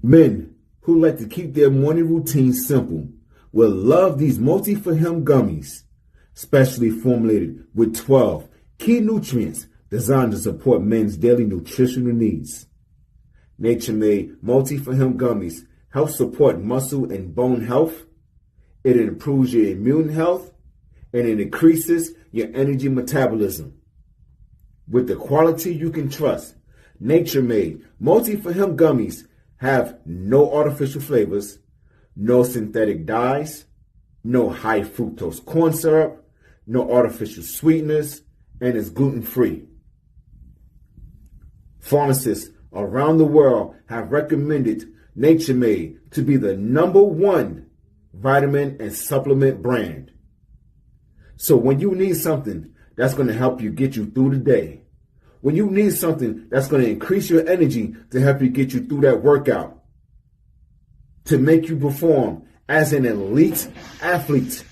Men who like to keep their morning routine simple will love these multi-for-him gummies, specially formulated with 12 key nutrients designed to support men's daily nutritional needs. Nature-made multi-for-him gummies help support muscle and bone health. It improves your immune health, and it increases your energy metabolism. With the quality you can trust, nature-made multi-for-him gummies have no artificial flavors, no synthetic dyes, no high fructose corn syrup, no artificial sweeteners, and is gluten-free. Pharmacists around the world have recommended Nature Made to be the #1 vitamin and supplement brand. So when you need something that's going to help you get you through the day, when you need something that's going to increase your energy to help you get you through that workout, to make you perform as an elite athlete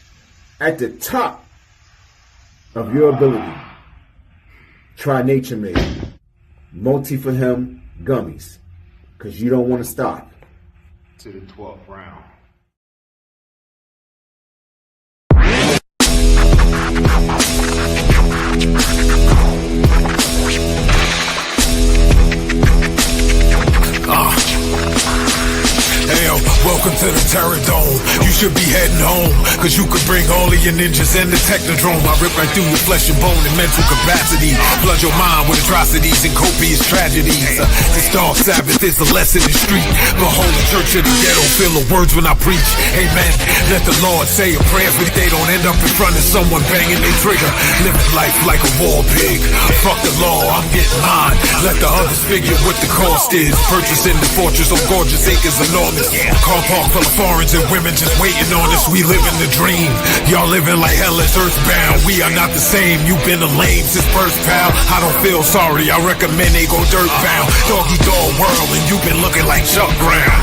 at the top of your ability, try Nature Made multi-for-him gummies, because you don't want to stop. To the 12th round. Welcome to the Terror Dome. You should be heading home, cause you could bring all of your ninjas and the Technodrome. I rip right through your flesh and bone and mental capacity. Flood your mind with atrocities and copious tragedies. This dark Sabbath is a lesson in street. Behold the church of the ghetto, feel the words when I preach. Amen. Let the Lord say a prayer for they don't end up in front of someone banging their trigger. Living life like a war pig. Fuck the law, I'm getting mine. Let the others figure what the cost is. Purchasing the fortress on gorgeous acres enormous. Car park full of foreigners and women just waiting on us. We living the dream. Y'all living like hell is earthbound. We are not the same. You've been a lame since birth, pal. I don't feel sorry. I recommend they go dirt bound. Doggy dog world, and you've been looking like Chuck Brown.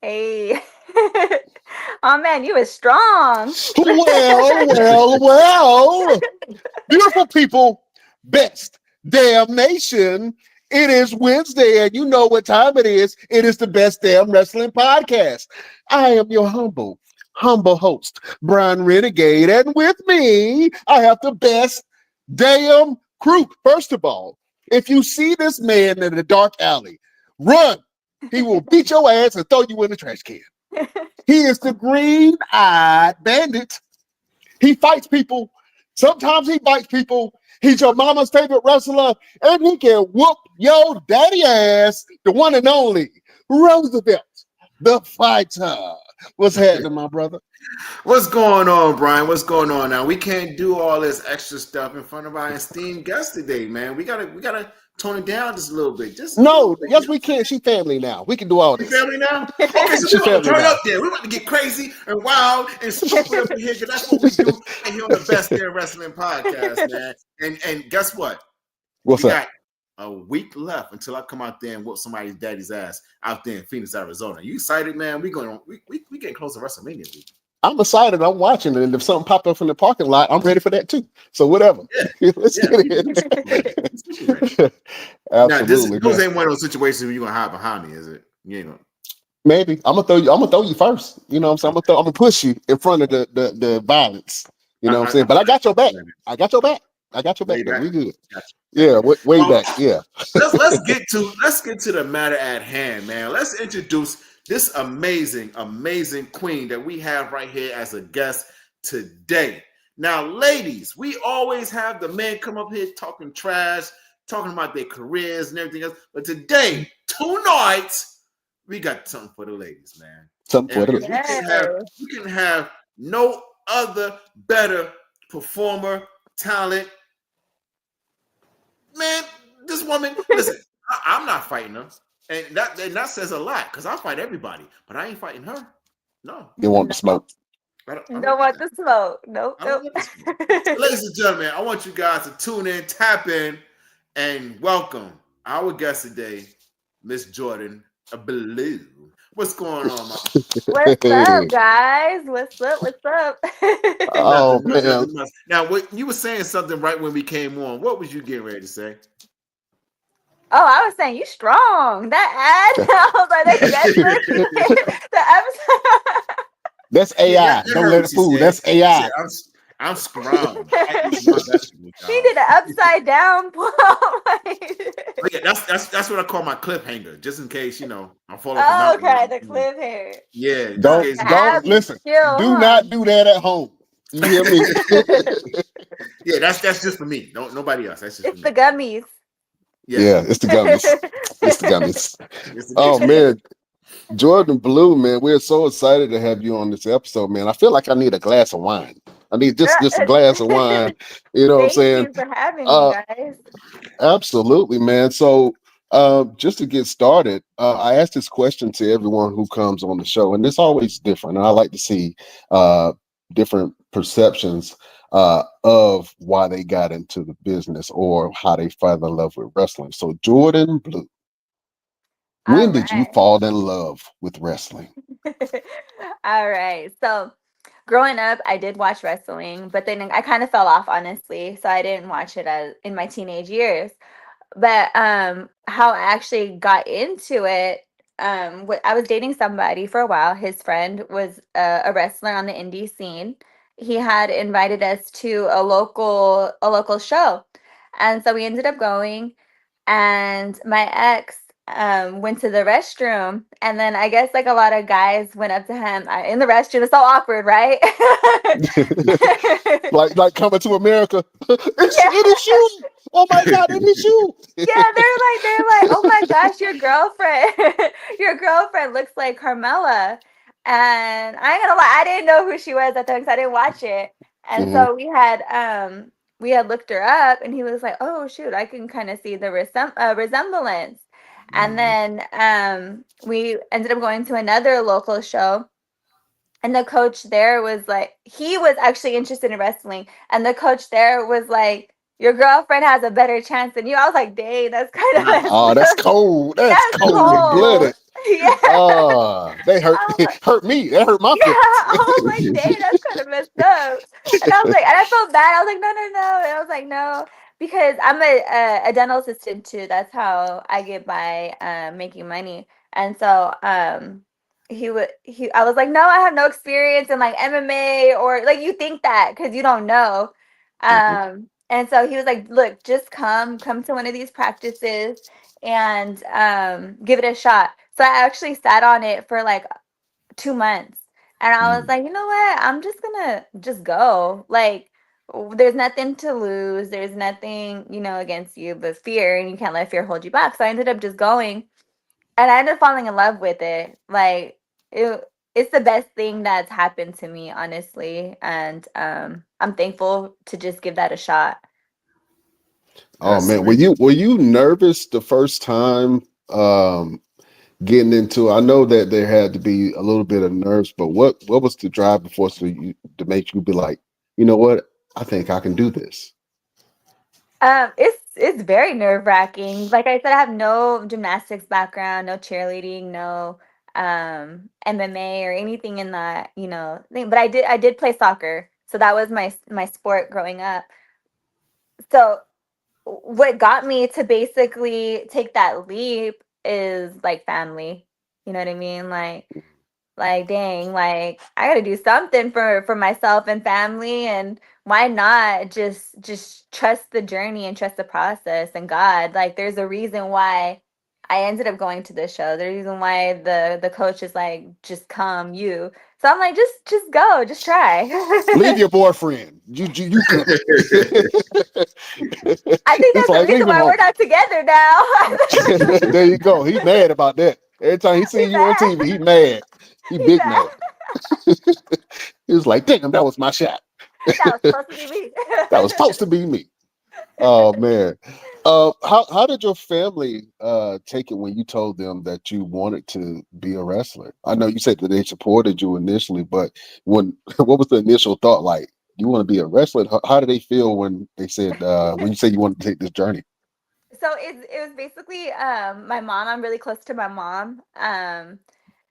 Hey. Oh man, you was strong. Well. Beautiful people, best damn nation. It is Wednesday, and you know what time it is. It is the Best Damn Wrestling Podcast. I am your humble host, Brian Renegade, and with me, I have the best damn crew. First of all, if you see this man in a dark alley, run. He will beat your ass and throw you in the trash can. He is the green-eyed bandit. He fights people. Sometimes he bites people. He's your mama's favorite wrestler, and he can whoop your daddy ass, the one and only Roosevelt, the fighter. What's happening, my brother? What's going on, Brian? What's going on now? We can't do all this extra stuff in front of our esteemed guest today, man. We gotta tone it down just a little bit. Yes, we can. She family now. We can do all this. She family now? Okay, so we're going to turn up there. We're about to get crazy and wild and stupid up in here, because that's what we do here on the Best Damn Wrestling Podcast, man. And guess what? What's up? A week left until I come out there and whoop somebody's daddy's ass out there in Phoenix, Arizona. You excited, man? We getting close to WrestleMania week. I'm excited. I'm watching it, and if something popped up in the parking lot, I'm ready for that too. So whatever. Let's get it. Absolutely. Now, this ain't one of those situations where you're gonna hide behind me, is it? You ain't gonna. Maybe I'm gonna throw you first. You know what I'm saying? I'm gonna push you in front of the violence. You know what I'm saying? But I got your back. I got your back. We good. Yeah, way back. Yeah. let's get to the matter at hand, man. Let's introduce this amazing queen that we have right here as a guest today. Now, ladies, we always have the men come up here talking trash, talking about their careers and everything else. But today, tonight, we got something for the ladies, man. We can have no other better performer, talent. Man, this woman, listen, I'm not fighting her. And that says a lot because I fight everybody, but I ain't fighting her. No. They want the smoke. I Don't want the smoke. Nope. I don't want the smoke. So, ladies and gentlemen, I want you guys to tune in, tap in, and welcome our guest today, Miss Jordan Blu. What's going on, Mom? What's up, guys? What's up? Oh man. Now, what you were saying something right when we came on. What was you getting ready to say? Oh, I was saying you strong. That ad, I was like, the episode. That's AI. Don't let it fool. That's AI. I'm strong. He did an upside down pull. Yeah, that's what I call my cliffhanger, just in case I'm falling. Oh, okay, the cliffhanger. Yeah, don't listen. Do not do that at home. You hear me? Yeah, that's just for me. No, nobody else. That's just it's the gummies. Yeah, it's the gummies. It's the gummies. Oh man. Jordan Blu, man, we're so excited to have you on this episode, man. I feel like I need a glass of wine. I need just a glass of wine. You know what I'm saying? Thank you for having me, guys. Absolutely, man. So just to get started, I ask this question to everyone who comes on the show, and it's always different. And I like to see different perceptions of why they got into the business or how they fell in love with wrestling. So Jordan Blu, when did you fall in love with wrestling? All right. So growing up, I did watch wrestling, but then I kind of fell off, honestly. So I didn't watch it in my teenage years. But how I actually got into it, I was dating somebody for a while. His friend was a wrestler on the indie scene. He had invited us to a local show. And so we ended up going, and my ex went to the restroom, and then I guess like a lot of guys went up to him in the restroom. It's so awkward, right? like Coming to America. It is you. Oh my God, it is you. Yeah, they're like, oh my gosh, your girlfriend looks like Carmella. And I ain't gonna lie, I didn't know who she was at the time because I didn't watch it. And so we had looked her up, and he was like, oh shoot, I can kind of see the resemblance. And then we ended up going to another local show, and the coach there was like, he was actually interested in wrestling, and the coach there was like, your girlfriend has a better chance than you. I was like, dang, that's kind of oh, that's cold. That's cold-blooded. Yeah. Oh, they hurt me. That hurt my feelings. I was like, dang, that's kind of messed up. And I was like, and I felt bad. I was like, no. And I was like, no, because I'm a dental assistant too. That's how I get by making money. And so I was like, no, I have no experience in like MMA, or like, you think that because you don't know. And so he was like, look, just come to one of these practices and give it a shot. So I actually sat on it for like 2 months, and I was like, you know what? I'm just gonna just go. Like, there's nothing to lose. There's nothing, against you but fear, and you can't let fear hold you back. So I ended up just going, and I ended up falling in love with it. Like, it's the best thing that's happened to me, honestly. And I'm thankful to just give that a shot. Oh man, were you nervous the first time getting into it? I know that there had to be a little bit of nerves, but what was the driving force for you to make you be like, you know what, I think I can do this? It's very nerve-wracking. Like I said, I have no gymnastics background, no cheerleading, no MMA or anything in that, thing. But I did play soccer. So that was my sport growing up. So what got me to basically take that leap is like family. You know what I mean? Like dang, like I gotta do something for myself and family, and why not just trust the journey and trust the process and God. Like there's a reason why I ended up going to this show. There's a reason why the coach is like, just come you. So I'm like, just go, just try. Leave your boyfriend. You come. I think that's the reason why we're not together now. There you go. He's mad about that. Every time he sees you on TV, he mad. He big mad. He was like, damn, that was my shot. That was supposed to be me. That was supposed to be me. Oh man. How did your family take it when you told them that you wanted to be a wrestler? I know you said that they supported you initially, but when what was the initial thought like? You want to be a wrestler? How did they feel when they said when you said you wanted to take this journey? So it was basically my mom. I'm really close to my mom.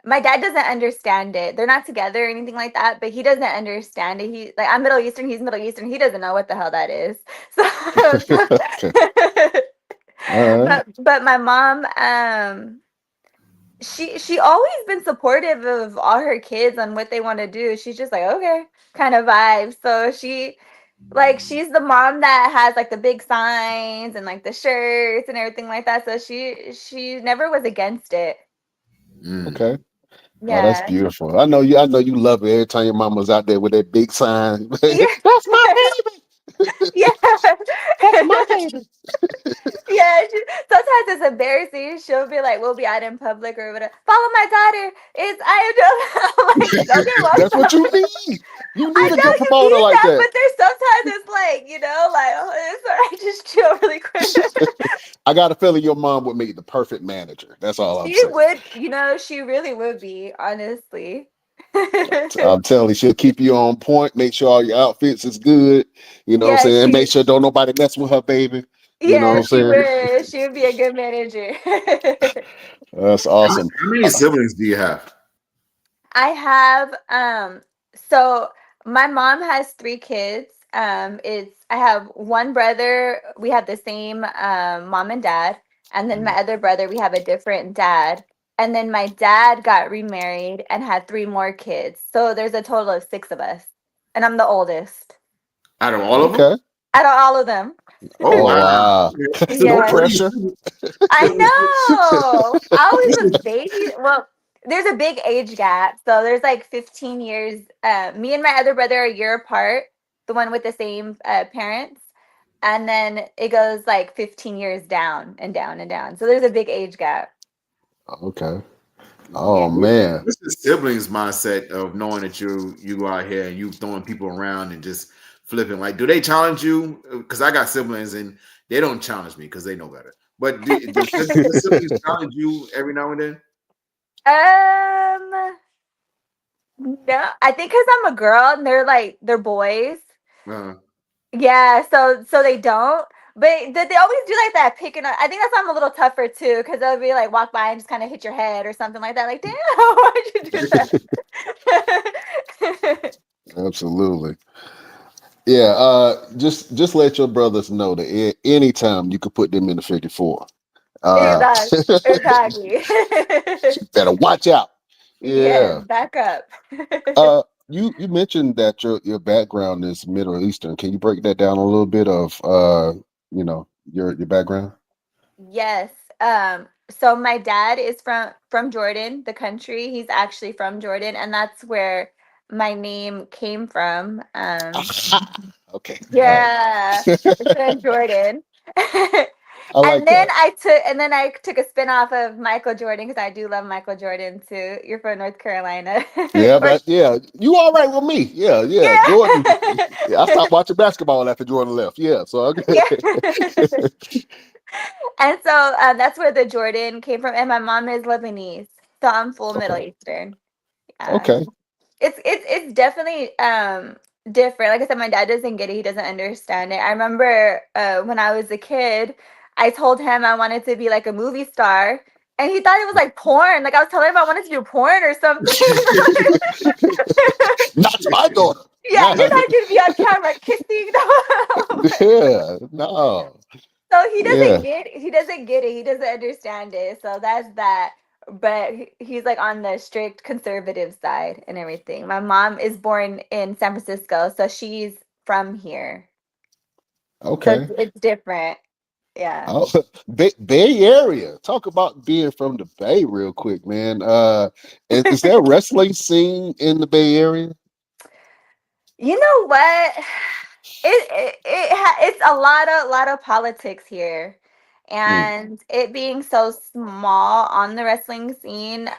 My dad doesn't understand it. They're not together or anything like that, but he doesn't understand it. He like I'm Middle Eastern, he's Middle Eastern. He doesn't know what the hell that is. So Okay. All right. but my mom she always been supportive of all her kids on what they want to do. She's just like, okay, kind of vibe. So she's the mom that has like the big signs and like the shirts and everything like that. So she never was against it. Okay. Oh, that's Yeah. beautiful. I know you. I know you love it every time your mama's out there with that big sign. Yeah. That's my baby. Yeah. That's my baby. Yeah, sometimes it's embarrassing. She'll be like, we'll be out in public or whatever. Follow my daughter. It's I am. I'm like, okay, well, That's what you need. You I need a know good you promoter need like that, that. but there's sometimes it's like, like, oh, it's all right, just chill really quick. I got a feeling your mom would make the perfect manager. That's all I'm She saying. would, she really would be, honestly. I'm telling you, she'll keep you on point, make sure all your outfits is good. You know what I'm Yeah, saying? Make sure don't nobody mess with her baby. You know what I'm she saying? would. She would be a good manager. That's How awesome. many siblings do you have? I have so my mom has 3 kids. I have one brother, we have the same mom and dad, and then my other brother, we have a different dad. And then my dad got remarried and had 3 more kids. So there's a total of 6 of us. And I'm the oldest Out of all of them? Okay. out of all of them. Oh Oh wow! wow. So No Yeah. what are you? pressure. I know. I was a baby. Well, there's a big age gap. So there's like 15 years. Me and my other brother are a year apart, the one with the same parents. And then it goes like 15 years down and down and down. So there's a big age gap. Okay. Yeah. Oh man. What's the siblings mindset of knowing that you go out here and you throwing people around and just flipping? Like, do they challenge you? Because I got siblings and they don't challenge me because they know better. But do your siblings challenge you every now and then? Um, no, I think because I'm a girl and they're boys. Uh, Yeah, so they don't. But they always do like that picking up. I think that's why I'm a little tougher too, because they'll be like walk by and just kind of hit your head or something like that. Like, damn, why'd you do that? Absolutely. Yeah, just let your brothers know that anytime you could put them in the 54. Exactly. Exactly. Better watch out. Yes, Yeah. back up. You mentioned that your background is Middle Eastern. Can you break that down a little bit of your background? Yes. So my dad is from Jordan, the country. He's actually from Jordan, and that's where my name came from. Okay. All Yeah, it's from Jordan. I like that. And then I took a spin off of Michael Jordan because I do love Michael Jordan too. You're from North Carolina. Yeah, Or yeah. You all right with me? Yeah, yeah. Jordan. yeah. Yeah, I stopped watching basketball after Jordan left. Yeah, so okay. Yeah. And so that's where the Jordan came from. And my mom is Lebanese. So I'm full Middle Okay. Eastern. Yeah. Okay. It's definitely different. Like I said, my dad doesn't get it. He doesn't understand it. I remember when I was a kid, I told him I wanted to be like a movie star. And he thought it was like porn. Like I was telling him I wanted to do porn or something. Not my daughter. Yeah, Nah. he's not gonna be on camera kissing. Yeah, no. So he Yeah. doesn't get it. He doesn't get it. He doesn't understand it. So that's that. But he's like on the strict conservative side and everything. My mom is born in San Francisco, so she's from here. So Okay. it's different. Yeah. Oh, Bay Area. Talk about being from the Bay real quick, man. Is there a wrestling scene in the Bay Area? You know what? It's a lot of politics here. Hmm. And it being so small on the wrestling scene,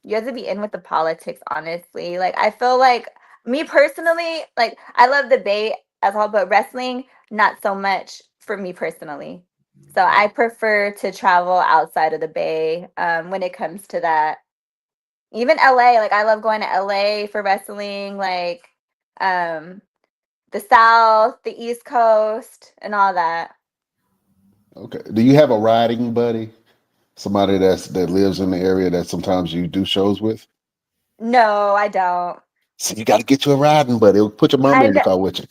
you have to be in with the politics, honestly. Like I feel like Me personally, like I love the Bay as well, but wrestling not so much for me personally. So I prefer to travel outside of the Bay when it comes to that. Even LA, like I love going to LA for wrestling, like um the South, the East Coast, and all that. Okay. Do you have a riding buddy? Somebody that lives in the area that sometimes you do shows with? No, I don't. So you got to get you a riding buddy. Put your mama I in the know. car with you.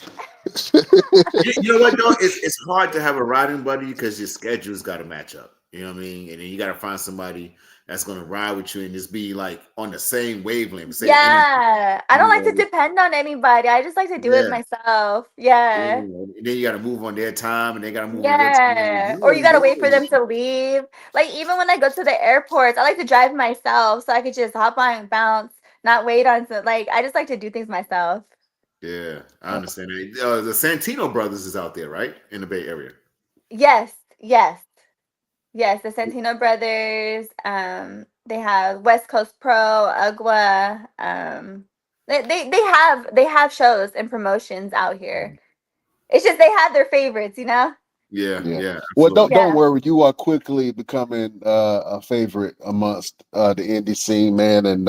You know what though? It's hard to have a riding buddy because your schedule's got to match up. You know what I mean? And then you got to find somebody that's going to ride with you and just be like on the same wavelength, same energy. Yeah, I don't You like to know? depend on anybody. I just like to do it Yeah. myself. Yeah. Yeah. And then you got to move on their time, and they got to move on your time. Yeah. Or you gotta wait for them to leave. Like even when I go to the airports, I like to drive myself so I could just hop on and bounce, not wait on some like I just like to do things myself. Yeah, I understand that. The Santino brothers is out there, right, in the Bay Area. Yes, yes, yes. The Santino brothers. They have West Coast Pro, Ugwa. They have shows and promotions out here. It's just they have their favorites, you know? Yeah, Yeah. yeah, Well, absolutely. don't worry. You are quickly becoming a favorite amongst the indie scene, man, and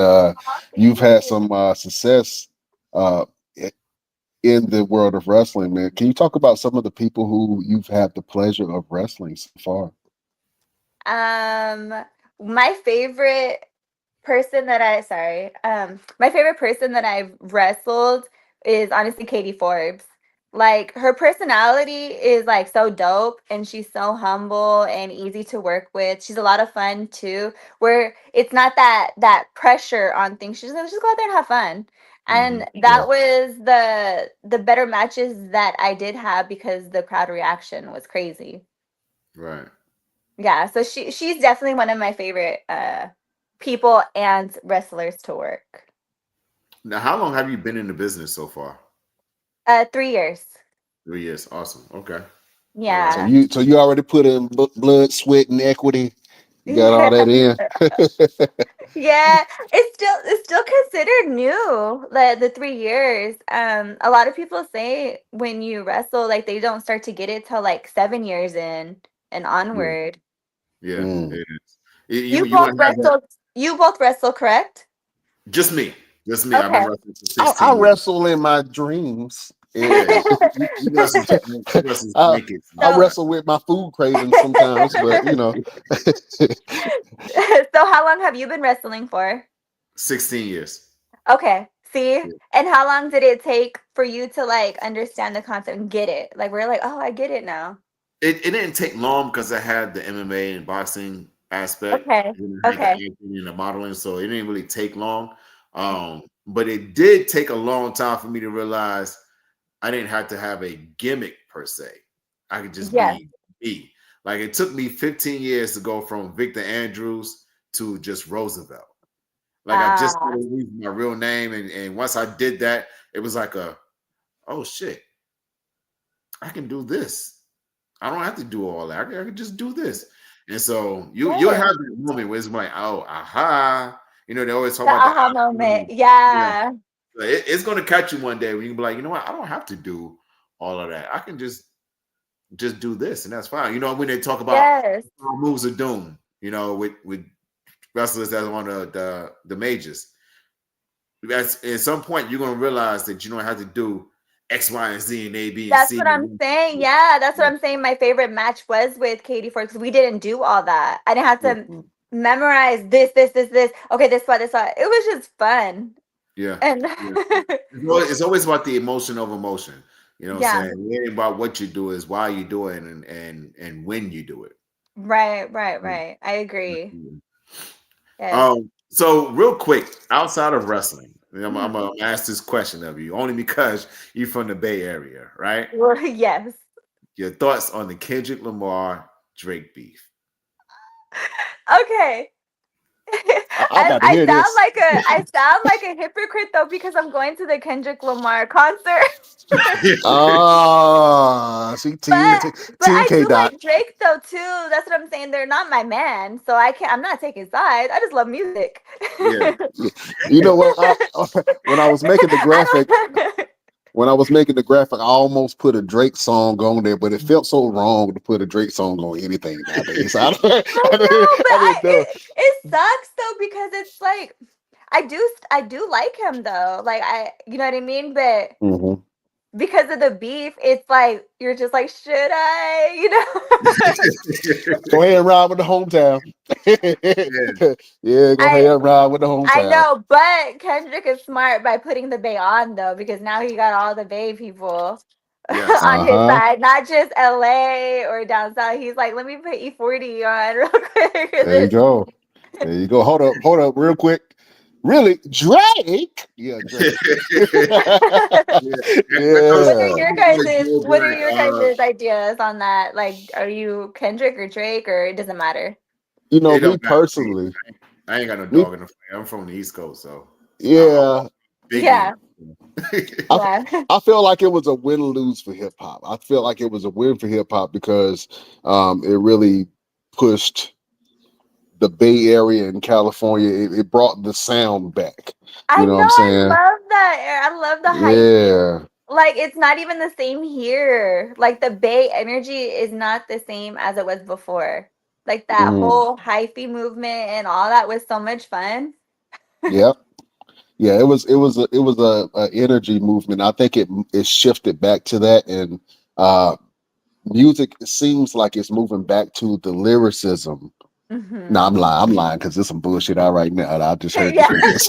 you've had some success uh, i- in the world of wrestling, man. Can you talk about some of the people who you've had the pleasure of wrestling so far? My favorite my favorite person that I've wrestled is honestly Katie Forbes. Like her personality is like so dope and she's so humble and easy to work with. She's a lot of fun too, where it's not that pressure on things. She's like, just go out there and have fun. And Yeah. that was the better matches that I did have because the crowd reaction was crazy. Right. Yeah, so she's definitely one of my favorite people and wrestlers to work. Now, how long have you been in the business so far? 3 years. 3 years. Awesome. Okay. All right. So Yeah. you already put in blood, sweat, and equity. You got all Yeah. that in. Yeah. It's still considered new, the 3 years. A lot of people say when you wrestle, like they don't start to get it till like 7 years in and Yeah. onward. Yeah. Mm. It is. You You you both want to have that? wrestle you both wrestle, correct? Just me. Just me. I've been Okay. wrestling for I 16 years. wrestle in my dreams. Yeah. And You wrestle I, blankets. I So wrestle with my food cravings sometimes, but you know. so how long have you been wrestling for? 16 years. Okay. See? Yeah. And how long did it take for you to like understand the concept and get it? Like we're like, oh, I get it now. It didn't take long because I had the MMA and boxing aspect, Okay. and I had the Okay. acting and the modeling, so it didn't really take long. But it did take a long time for me to realize I didn't have to have a gimmick per se. I could just Yes. be me. Like it took me 15 years to go from Victor Andrews to just Roosevelt. Like I just Ah, started using my real name, and once I did that, it was like oh shit, I can do this. I don't have to do all that. I can just do this. And so you'll yes. have that moment where it's like, oh, aha. You know, they always talk The about the aha aha moment. moment. Yeah. Yeah. So it's gonna catch you one day when you can be like, you know what, I don't have to do all of that. I can just do this, and that's fine. You know, when they talk about Yes. moves of doom, you know, with wrestlers that are on the majors. That's at some point you're gonna realize that you don't have to do X, Y, and Z and A, B, and That's C. what I'm saying. Yeah, that's what I'm saying. My favorite match was with Katie Ford because we didn't do all that. I didn't have to memorize this. Okay, this spot, this spot. It was just fun. Yeah. And Yeah. It's always about the emotion of emotion. You know what yeah, I'm saying? It ain't about what you do, is why you do it and when you do it. right. I agree. Mm. Yes. So real quick, outside of wrestling, I'm Mhm. gonna ask this question of you only because you're from the Bay Area, right? Well, yes. Your thoughts on the Kendrick Lamar Drake beef? Okay. I got to hear this. I sound like a hypocrite though because I'm going to the Kendrick Lamar concert. See, But I K do Dot. like Drake though too. That's what I'm saying. They're not my man, so I'm not taking sides. I just love music. Yeah. You know what? When I was making the graphic, I almost put a Drake song on there, but it felt so wrong to put a Drake song on anything nowadays. I didn't know. It sucks though because it's like I do like him though. Like you know what I mean? But Mhm. because of the beef, it's like you're just like, should I? You know? Go ahead and ride with the hometown. Yeah, go ahead and ride with the hometown. I know, but Kendrick is smart by putting the Bay on though, because now he got all the Bay people on his side, not just LA or down south. He's like, let me put E40 on real quick. There you go. There you go. Hold up, real quick. Really, Drake? Yeah, Drake. What are your guys' ideas on that? Like, are you Kendrick or Drake, or it doesn't matter? You know, me personally, I ain't got no dog in the fight. I'm from the East Coast, so yeah. I feel like it was a win lose for hip hop. I feel like it was a win for hip hop because it really pushed the Bay Area in California. It brought the sound back. You know what I'm saying? I love that. I love the hype. Yeah. Like, it's not even the same here. Like, the Bay energy is not the same as it was before. Like, that whole hyphy movement and all that was so much fun. Yeah. Yeah, it was a energy movement. I think it shifted back to that, and music seems like it's moving back to the lyricism. Mm-hmm. No, I'm lying because there's some bullshit out right now. I just heard this.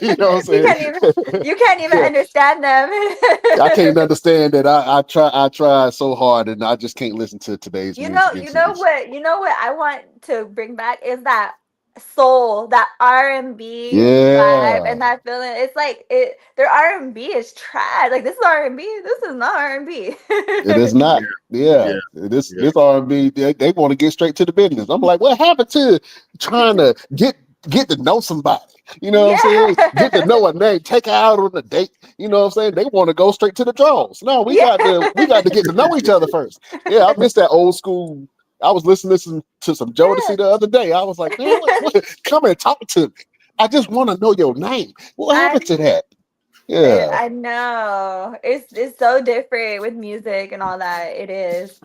You know what I'm saying? You can't even understand them. I can't understand that. I try so hard, and I just can't listen to today's music. You know what I want to bring back is that soul, that R&B vibe, and that feeling. It's like their R&B is trash. Like, this is R&B. This is not R&B. It is not. This R&B. They want to get straight to the business. I'm like, what happened to trying to get to know somebody? You know what I'm saying? Get to know a name, take her out on a date. You know what I'm saying? They want to go straight to the draws. No, we got to get to know each other first. Yeah, I miss that old school. I was listening to some Jodeci the other day. I was like, man, come and talk to me. I just want to know your name. What happened to that? Yeah, I know. It's so different with music and all that. It is.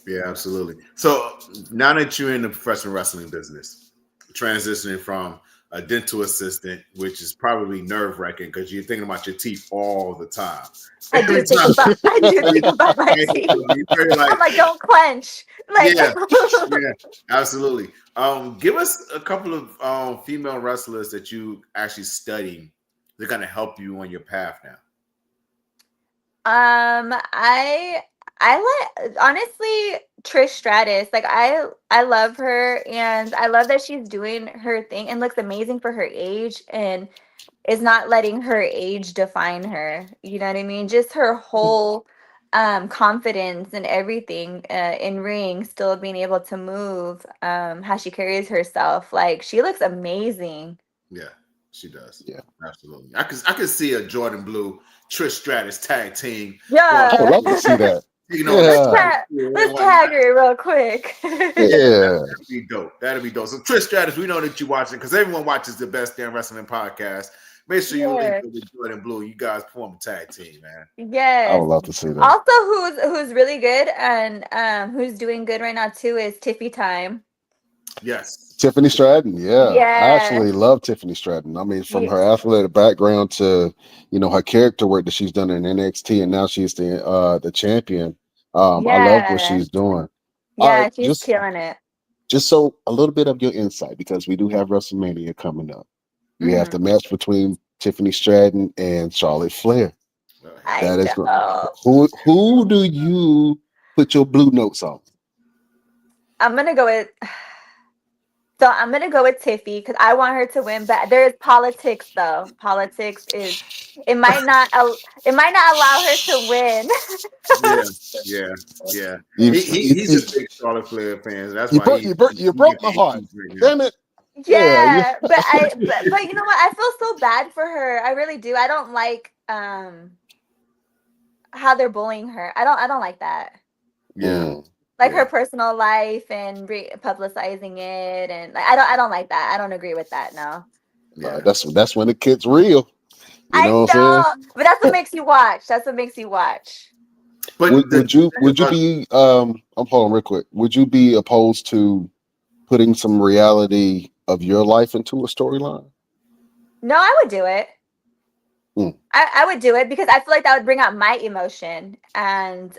Yeah, absolutely. So now that you're in the professional wrestling business, transitioning from a dental assistant, which is probably nerve-wracking because you're thinking about your teeth all the time. I do think about my teeth. I'm like, don't clench. Like, yeah, absolutely. Give us a couple of female wrestlers that you actually study. They're gonna help you on your path now. I like, honestly, Trish Stratus. Like, I love her, and I love that she's doing her thing and looks amazing for her age, and is not letting her age define her. You know what I mean? Just her whole confidence and everything in ring, still being able to move, how she carries herself. Like, she looks amazing. Yeah, she does. Yeah, absolutely. I could see a Jordan Blue Trish Stratus tag team. Yeah, I would love to see that. Let's tag her real quick. Yeah, that'd be dope. That'd be dope. So Trish Stratus, we know that you're watching because everyone watches the Best Damn Wrestling podcast. Make sure you link with Jordan Blue. You guys form a tag team, man. Yes, I would love to see that. Also, who's really good and who's doing good right now too is Tiffy Time. Yes, Tiffany Stratton. Yeah, I actually love Tiffany Stratton. I mean, from her athletic background to her character work that she's done in NXT, and now she's the champion. I love what she's doing. Yeah, she's killing it. Just so a little bit of your insight, because we do have WrestleMania coming up. You have the match between Tiffany Stratton and Charlotte Flair. That is who do you put your blue notes on? I'm gonna go with Tiffy because I want her to win. But there is politics, though. Politics is it might not allow her to win. Yeah. He's a big Charlotte Flair fan. That's why you broke my heart. Damn it. Yeah, but you know what? I feel so bad for her. I really do. I don't like how they're bullying her. I don't like that. Yeah. Like Yeah. her personal life and publicizing it, and like I don't like that. I don't agree with that. No. Yeah. That's when it gets real. You I know what I'm saying? know, but that's what makes you watch. That's what makes you watch. But Would you be I'm holding real quick. Would you be opposed to putting some reality of your life into a storyline? No, I would do it. I would do it because I feel like that would bring out my emotion and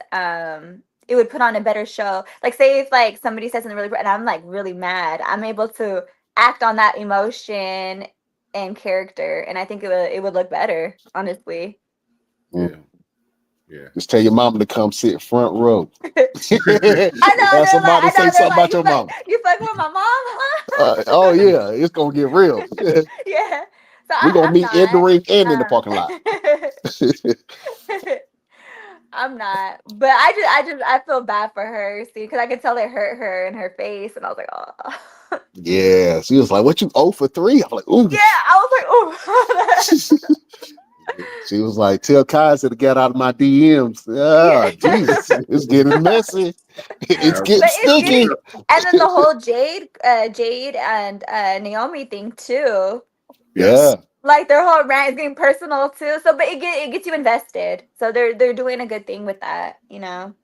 it would put on a better show. Like say if like somebody says something really and I'm like really mad, I'm able to act on that emotion and character, and I think it would look better, honestly. Yeah. Yeah. Just tell your mama to come sit front row. I know Have they're like, somebody say something about your mama. You fuck with my mom, huh? Oh yeah, it's gonna get real. Yeah. So We're gonna I'm meet in the not. ring and in the parking lot. I'm not, but I feel bad for her, see, because I could tell it hurt her in her face, and I was like, oh. Yeah, she was like, "What you 0 for 3?" I'm like, "Ooh." Yeah, I was like, oh. She was like, "Tell Kaiser to get out of my DMs." Yeah, Jesus, it's getting messy. It's getting But sticky. and then the whole Jade and Naomi thing too. Yes. Yeah, Like their whole rant is getting personal too. So, but it gets you invested. So they're doing a good thing with that, you know.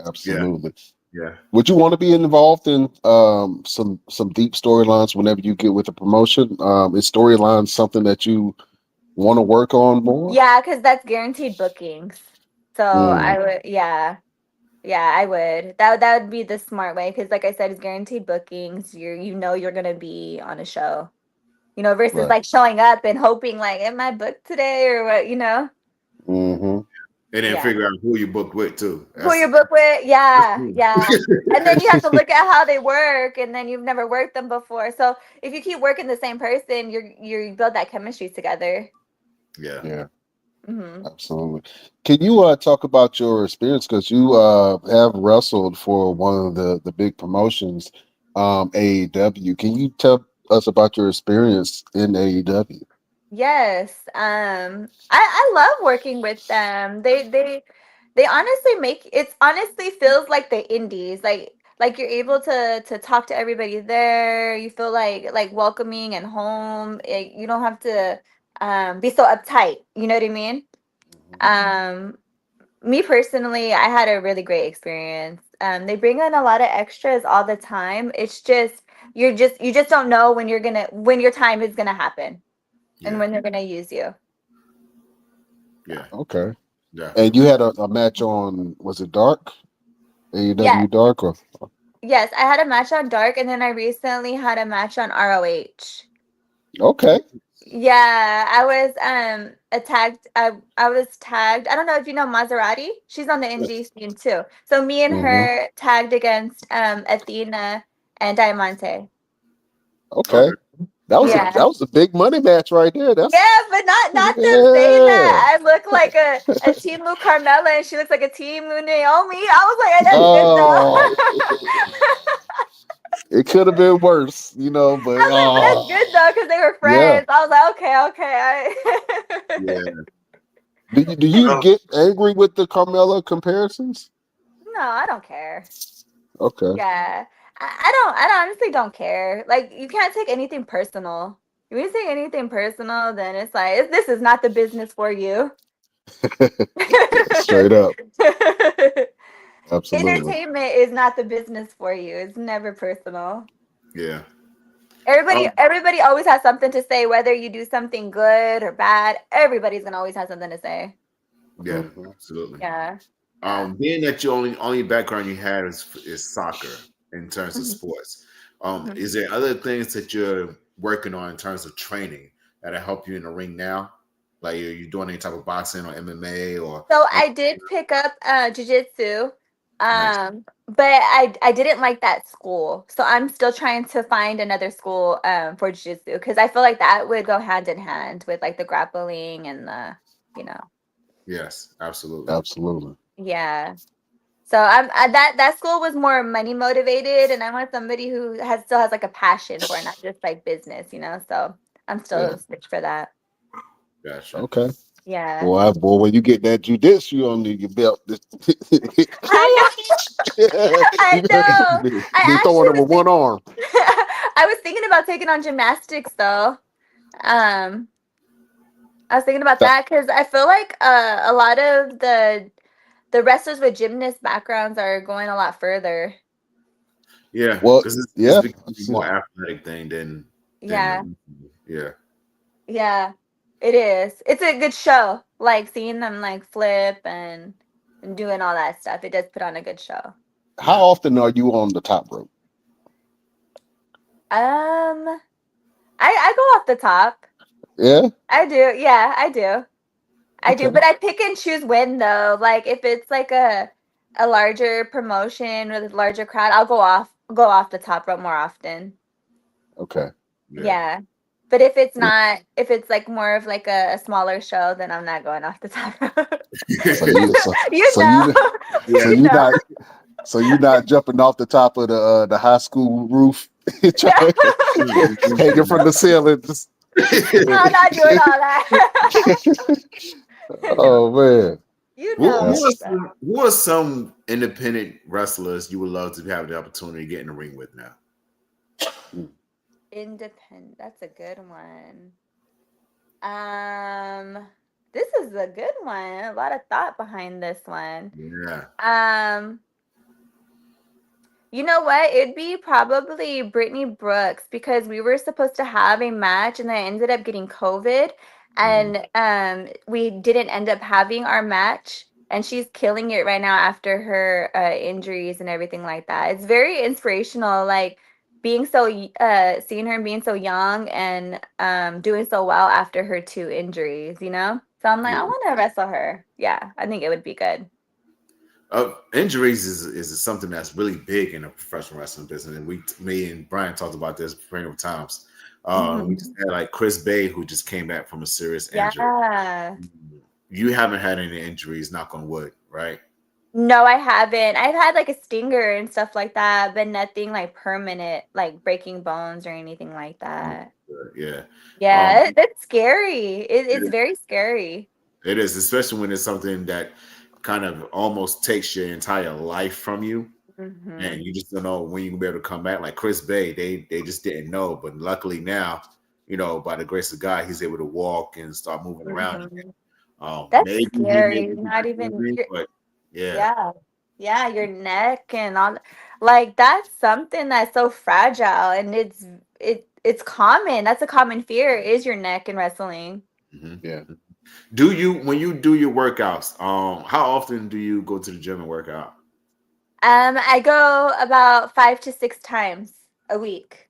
absolutely. Yeah. Would you want to be involved in some deep storylines whenever you get with a promotion? Is storylines something that you want to work on more? Yeah, because that's guaranteed bookings. So I would, yeah, I would. That would be the smart way because, like I said, it's guaranteed bookings. You're gonna be on a show, versus Right. like showing up and hoping like, am I booked today or what, Mm-hmm. And then Yeah. figure out who you book with too. Who you book with? Yeah, That's yeah. And then you have to look at how they work, and then you've never worked them before. So if you keep working the same person, you build that chemistry together. Yeah. Yeah. Mm-hmm. Absolutely. Can you talk about your experience because you have wrestled for one of the big promotions, AEW? Can you tell us about your experience in AEW? Yes. I love working with them. They honestly honestly feels like the indies. Like you're able to talk to everybody there. You feel like welcoming and home. You don't have to be so uptight. You know what I mean? Um, Me personally, I had a really great experience. They bring in a lot of extras all the time. It's just you just don't know when when your time is gonna happen and when they're gonna use you. Yeah. Okay. Yeah. And you had a match on, was it Dark? Yes, AEW Dark? Or yes, I had a match on Dark, and then I recently had a match on ROH. okay. Yeah, I was tagged. I was tagged. I don't know if you know Maserati. She's on the indie scene too. So me and Hmm. her tagged against Athena and Diamante. Okay. Yeah. That was a big money match right there. That's Yeah, but not to say yeah. that I look like a Team Lou Carmella and she looks like a Team Lou Naomi. I was like, that's good Oh, though. it could have been worse, but I was like, but that's good though because they were yeah. friends. I was like, okay. Yeah. Do you get angry with the Carmella comparisons? No, I don't care. Okay. Yeah, I honestly don't care. Like, you can't take anything personal. If you take anything personal, then it's like this is not the business for you. Straight up. Absolutely. Entertainment is not the business for you. It's never personal. Yeah. Everybody always has something to say, whether you do something good or bad. Everybody's gonna always have something to say. Yeah. Mhm. Absolutely. Yeah. Being that your only background you had is soccer in terms of Mhm. sports. Mhm. Is there other things that you're working on in terms of training that'll help you in the ring now? Like, are you doing any type of boxing or MMA or So any? I did pick up jujitsu, Nice. but I didn't like that school. So I'm still trying to find another school for jujitsu because I feel like that would go hand in hand with like the grappling and the, you know, Yes, absolutely. Absolutely. yeah. So that school was more money motivated, and I want somebody who still has like a passion for it, not just like business, So I'm still switched for that. Gotcha. Okay. Yeah. Boy, when you get that judicial under your belt, I know. I know. Be throwing them with one arm. I was thinking about taking on gymnastics though. I was thinking about that because I feel like a lot of the wrestlers with gymnast backgrounds are going a lot further. Yeah, Well, because it's yeah, becoming a more athletic thing than Yeah. yeah. Yeah, it is. It's a good show. Like seeing them like flip and doing all that stuff. It does put on a good show. How often are you on the top rope? I go off the top. Yeah. I do. Yeah, I do. I do, Okay. but I pick and choose when though. Like if it's like a larger promotion with a larger crowd, I'll go off the top rope more often. Okay. Yeah. But if it's not, if it's like more of like a smaller show, then I'm not going off the top rope. So you're not jumping off the top of the high school roof, hanging from the ceiling. I'm not doing all that. Oh man. Who are some independent wrestlers you would love to have the opportunity to get in the ring with now? Independent. That's a good one. This is a good one. A lot of thought behind this one. Yeah. You know what? It'd be probably Brittany Brooks because we were supposed to have a match and then I ended up getting COVID and we didn't end up having our match. And she's killing it right now after her injuries and everything like that. It's very inspirational, like being so seeing her and being so young and doing so well after her 2 injuries, So I'm like, I want to wrestle her. Yeah, I think it would be good. Injuries is something that's really big in the professional wrestling business, and me and Brian talked about this plenty of times. We just had like Chris Bay, who just came back from a serious injury. Yeah. You haven't had any injuries, knock on wood, right? No, I haven't. I've had like a stinger and stuff like that, but nothing like permanent, like breaking bones or anything like that. Yeah. Yeah, that's scary. It's very scary. It is, especially when it's something that kind of almost takes your entire life from you. And you just don't know when you're gonna be able to come back. Like Chris Bay, they just didn't know. But luckily now, by the grace of God, he's able to walk and start moving around again. That's scary. Not even but yeah. Yeah, your neck and all. Like that's something that's so fragile, and it's common. That's a common fear is your neck in wrestling. Yeah. When you do your workouts, how often do you go to the gym and work out? I go about 5 to 6 times a week.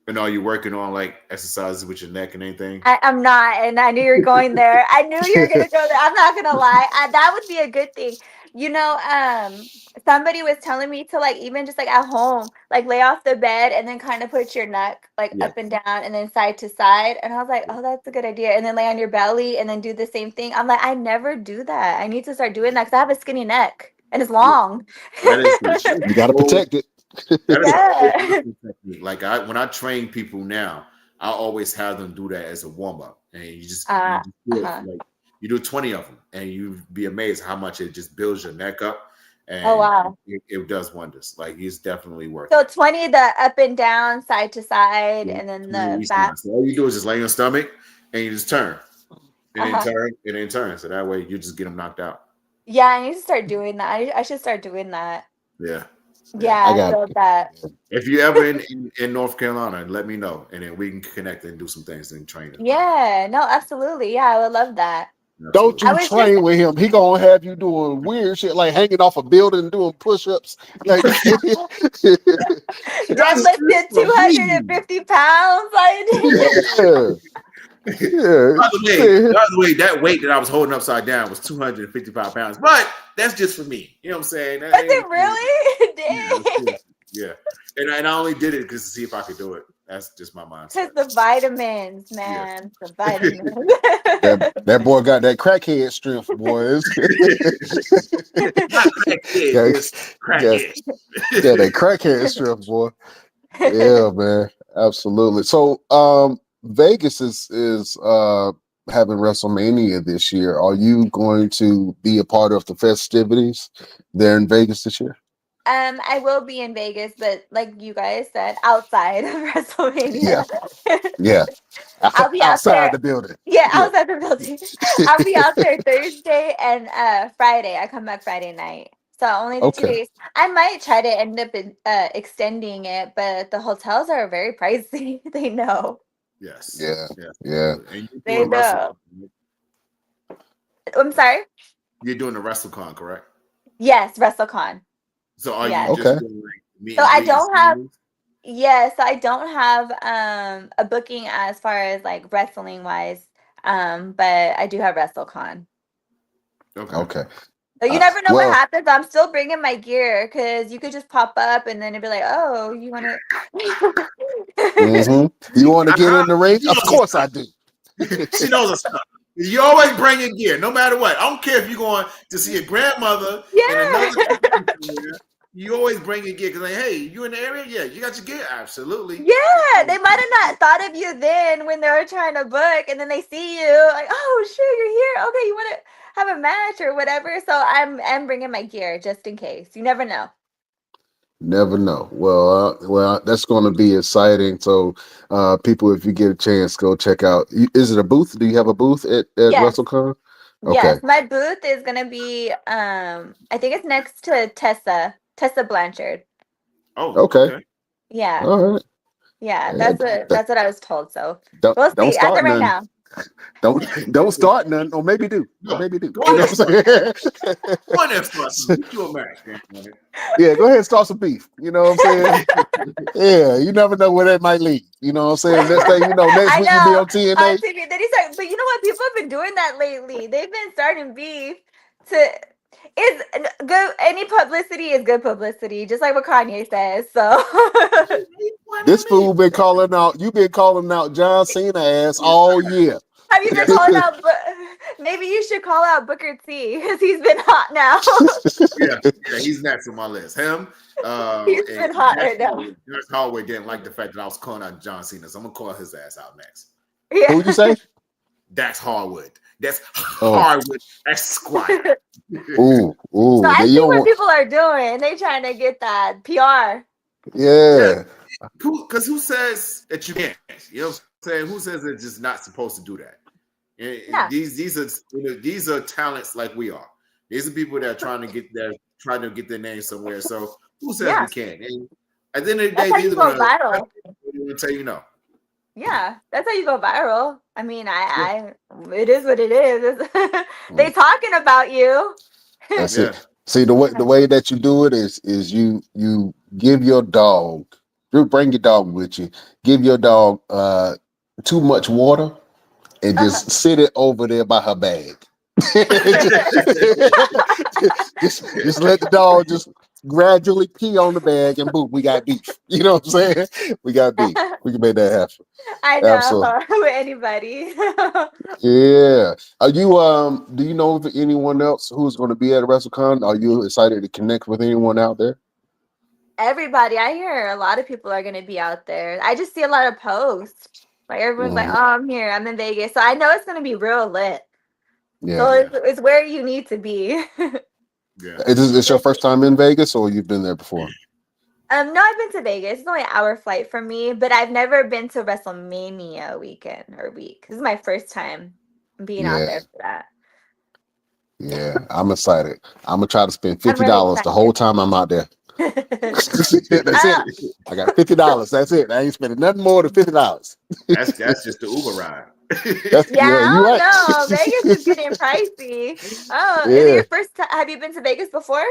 And are you working on like exercises with your neck and anything? I'm not, and I knew you were going there. I knew you were gonna go there. I'm not gonna lie. That would be a good thing. Somebody was telling me to like even just like at home, like lay off the bed and then kind of put your neck like up and down and then side to side. And I was like, oh, that's a good idea. And then lay on your belly and then do the same thing. I'm like, I never do that. I need to start doing that because I have a skinny neck and it's long. You gotta protect it. Like when I train people now, I always have them do that as a warm up, and you just do it, like you do 20 of them, and you'd be amazed how much it just builds your neck up. And it does wonders. Like it's definitely working. So 20, the up and down, side to side, and then the back. So all you do is just lay on your stomach and you just turn, and then turn, and then turn. So that way you just get them knocked out. Yeah, I need to start doing that. I should start doing that. Yeah. Yeah, I feel that. If you ever in North Carolina, let me know, and then we can connect and do some things and train. Yeah, no, absolutely. Yeah, I would love that. Don't you train with him? He gonna have you doing weird shit like hanging off a building and doing push-ups. Like I lifted 250 pounds. By the way, that weight that I was holding upside down was 255 pounds. But that's just for me. You know what I'm saying? Was it really? Dang. Yeah. And I only did it just to see if I could do it. That's just my mindset. Because the vitamins, man. The vitamins. That boy got that crackhead strength, boy. Not crackhead, got, it's crackhead. got that crackhead strength, boy. Yeah, man, absolutely. So, Vegas is having WrestleMania this year. Are you going to be a part of the festivities there in Vegas this year? I will be in Vegas, but like you guys said, outside of WrestleMania. Yeah. I'll be out Outside there. the building. Yeah, outside the building. I'll be out there Thursday and Friday. I come back Friday night. So only the 2 Okay. days. I might try to end up extending it, but the hotels are very pricey. They know. Yes. Yeah. Yes. Yeah. And you're They doing know. WrestleCon. I'm sorry? You're doing the WrestleCon, correct? Yes, WrestleCon. So are Yes. you just Okay. doing like meet So and I greet and don't have signings? Yes, I don't have a booking as far as like wrestling wise. But I do have WrestleCon. Okay. Okay. So you never know what Well, happens. I'm still bringing my gear because you could just pop up and then it'd be like, oh, you want to? you want to get Uh-huh. in the ring? She Of knows course I do. she knows her stuff. You always bring your gear, no matter what. I don't care if you're going to see your grandmother in another Yeah. country somewhere. You always bring your gear because, like, hey, you in the area? Yeah, you got your gear? Absolutely. Yeah, they might have not thought of you then when they were trying to book, and then they see you like, oh, sure, you're here. Okay, you want to have a match or whatever. So I'm bringing my gear just in case. You never know. Never know. Well, that's going to be exciting. So, people, if you get a chance, go check out. Is it a booth? Do you have a booth at Yes. WrestleCon? Okay. Yes, my booth is gonna be I think it's next to Tessa Blanchard. Oh, Okay. okay. Yeah. All right. Yeah, Yeah, that's what I was told. So don't we'll don't see. As of start right none. now. Don't start none. Or maybe do. No, Or maybe do. go You know ahead. what I'm saying? Go in there, start some. Get you a match. Yeah, go ahead and start some beef. You know what I'm saying? Yeah, you never know where that might lead. You know what I'm saying? Next thing you know, next I week you be know. on TNA. TV. Then he started, but you know what? People have been doing that lately. They've been starting beef to is good. Any publicity is good publicity, just like what Kanye says. So This fool been calling out. You been calling out John Cena ass all year. have you been calling out? Maybe you should call out Booker T because he's been hot now. Yeah, he's next on my list. Him, He's and been hot right now. Josh Holloway didn't like the fact that I was calling out John Cena, so I'm gonna call his ass out next. Yeah. Who'd you say? That's Harwood. That's Oh. Harwood Esquire. Ooh. So I They see don't what want- people are doing. They trying to get that PR. Yeah. Because who says that you can't? You know what I'm saying? Who says it's just not supposed to do that? Yeah. These are talents like we are. These are people that are trying to get their name somewhere. So who says Yeah. we can't? And at the end of the That's day, how you these go are gonna viral. tell you no. Yeah, that's how you go viral. I mean, it is what it is. They talking about you. That's Yeah. it. See the way that you do it is you give your dog. You bring your dog with you. Give your dog too much water and just sit it over there by her bag. just let the dog just gradually pee on the bag and boom, we got beef. You know what I'm saying? We got beef. We can make that happen. I know Absolutely. with anybody. Yeah. Are you do you know of anyone else who's going to be at WrestleCon? Are you excited to connect with anyone out there? Everybody, I hear a lot of people are going to be out there. I just see a lot of posts. Like everyone's like, "Oh, I'm here. I'm in Vegas." So I know it's going to be real lit. Yeah. So it's where you need to be. Yeah. Is this your first time in Vegas or you've been there before? No, I've been to Vegas. It's only an hour flight from me, but I've never been to WrestleMania weekend or week. This is my first time being out there for that. Yeah, I'm excited. I'm gonna try to spend I'm really $50 the excited. whole time I'm out there. That's it. I got $50. That's it. I ain't spending nothing more than $50. That's just the Uber ride. Yeah, you I right. don't know. Vegas is getting pricey. Oh, is it your first time? Have you been to Vegas before?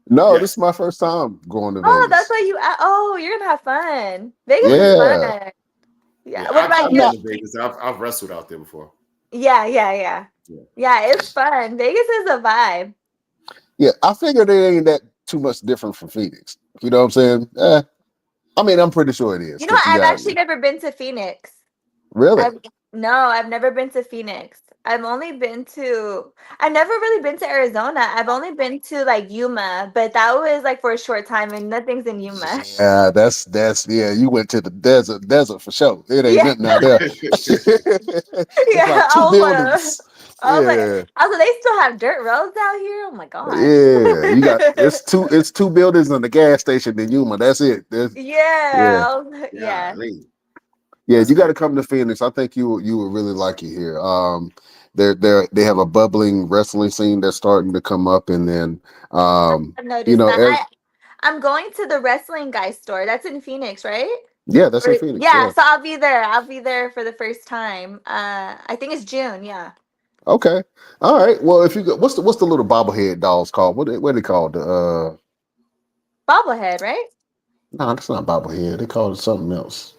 No, Yes. this is my first time going to Oh, Vegas. that's why you. Oh, you're gonna have fun. Vegas is Yeah. fun. Yeah. What about I've you? been to Vegas. I've wrestled out there before. Yeah. Yeah, it's fun. Vegas is a vibe. Yeah, I figured it ain't that too much different from Phoenix. You know what I'm saying? I mean, I'm pretty sure it is. You know, I've actually never been to Phoenix. Really? No, I've never been to Phoenix. I've never really been to Arizona. I've only been to like Yuma, but that was like for a short time, and nothing's in Yuma. Yeah, that's you went to the desert for sure. It ain't Yeah, nothing out there. It's yeah. like two buildings. I was like, Yeah, also they still have dirt roads out here. Oh my gosh. yeah. You got it's two buildings and a gas station in Yuma. That's it. Yeah. Yeah, Yeah, yeah. Lee. Yeah, That's you got to good. come to Phoenix. I think you would really like it here. They have a bubbling wrestling scene that's starting to come up, and then I've you noticed know, that. I'm going to the wrestling guy store. That's in Phoenix, right? yeah, that's in Phoenix. Yeah, Yeah. so I'll be there. I'll be there for the first time. I think it's June. Yeah, Okay. All right. Well, if you go, what's the little bobblehead dolls called? What are they called? bobblehead, right? No, that's not bobblehead. They call it something else.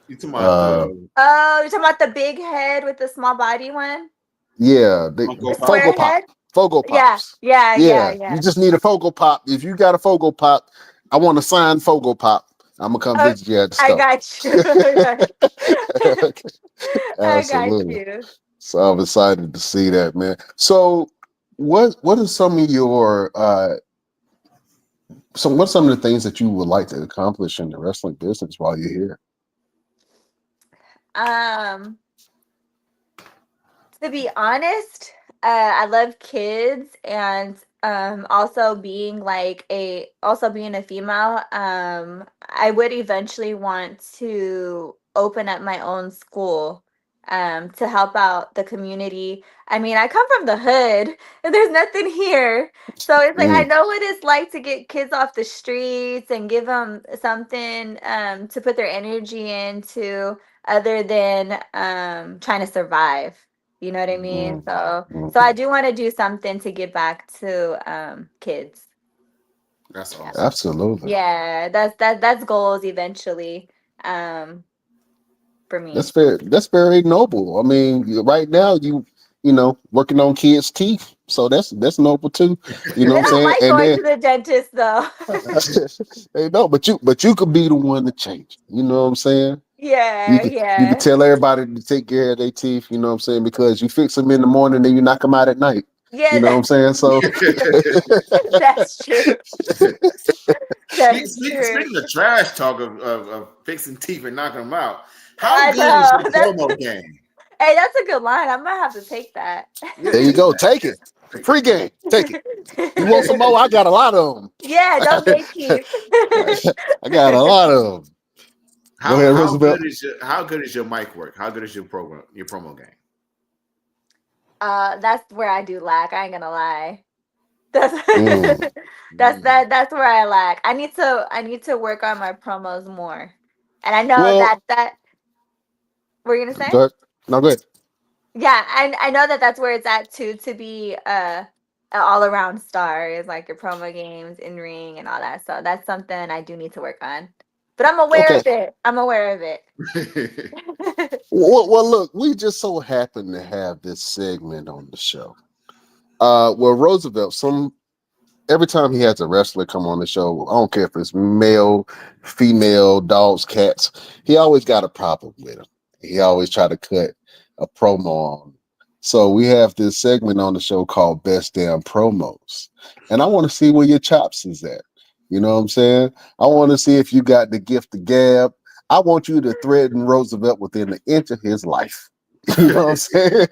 You talking about Uh, the Oh, you're talking about the big head with the small body one, yeah, the Funko Pop? square Fogo Pop. head. Fogo Yeah, Pops. yeah, yeah, Yeah, you yeah. just need a Fogo Pop. If you got a Fogo Pop, I want to sign Fogo Pop. I'm gonna come Oh, visit you at the I store. got you. I got Absolutely. you. So I'm excited to see that, man. So what are some of your what's some of the things that you would like to accomplish in the wrestling business while you're here? Um, to be honest, I love kids, and also being a female, I would eventually want to open up my own school to help out the community. I mean, I come from the hood and there's nothing here. So it's like I Mm, know what it's like to get kids off the streets and give them something to put their energy into other than trying to survive. You know what I mean? mm, So I mhm. do want to do something to give back to kids. That's Yeah. awesome. Absolutely. Yeah, that's goals eventually um for me. That's very noble. I mean, right now you know working on kids' teeth, so that's noble too. You know They what I'm don't saying? like And going then to the dentist though. hey, no, but you could be the one to change. You know what I'm saying? Yeah, You could yeah. tell everybody to take care of their teeth. You know what I'm saying? Because you fix them in the morning, then you knock them out at night. Yeah, You know what I'm saying? So that's true. That's true. Speaking of trash talk of fixing teeth and knocking them out, how I good is your know. That's promo game? hey, that's a good line. I might have to take that. there you go. Take it. Free game. Take it. You want some more? I got a lot of them. Yeah, don't gatekeep. I got a lot of them. Go ahead, Roosevelt. How good is your mic work? How good is your promo game? That's where I do lack. I ain't gonna lie. That's Mm. that's where I lack. I need to work on my promos more. And I know Well, that what are you gonna say? go ahead. No, go ahead. Yeah, I know that that's where it's at too, to be an all around star is like your promo games, in ring, and all that. So that's something I do need to work on. But I'm aware Okay. of it. I'm aware of it. Well, look, we just so happen to have this segment on the show. Well, Roosevelt, every time he has a wrestler come on the show, I don't care if it's male, female, dogs, cats, he always got a problem with him. He always try to cut a promo on him. So we have this segment on the show called Best Damn Promos. And I want to see where your chops is at. You know what I'm saying? I want to see if you got the gift of gab. I want you to threaten Roosevelt within an inch of his life. You know what I'm saying?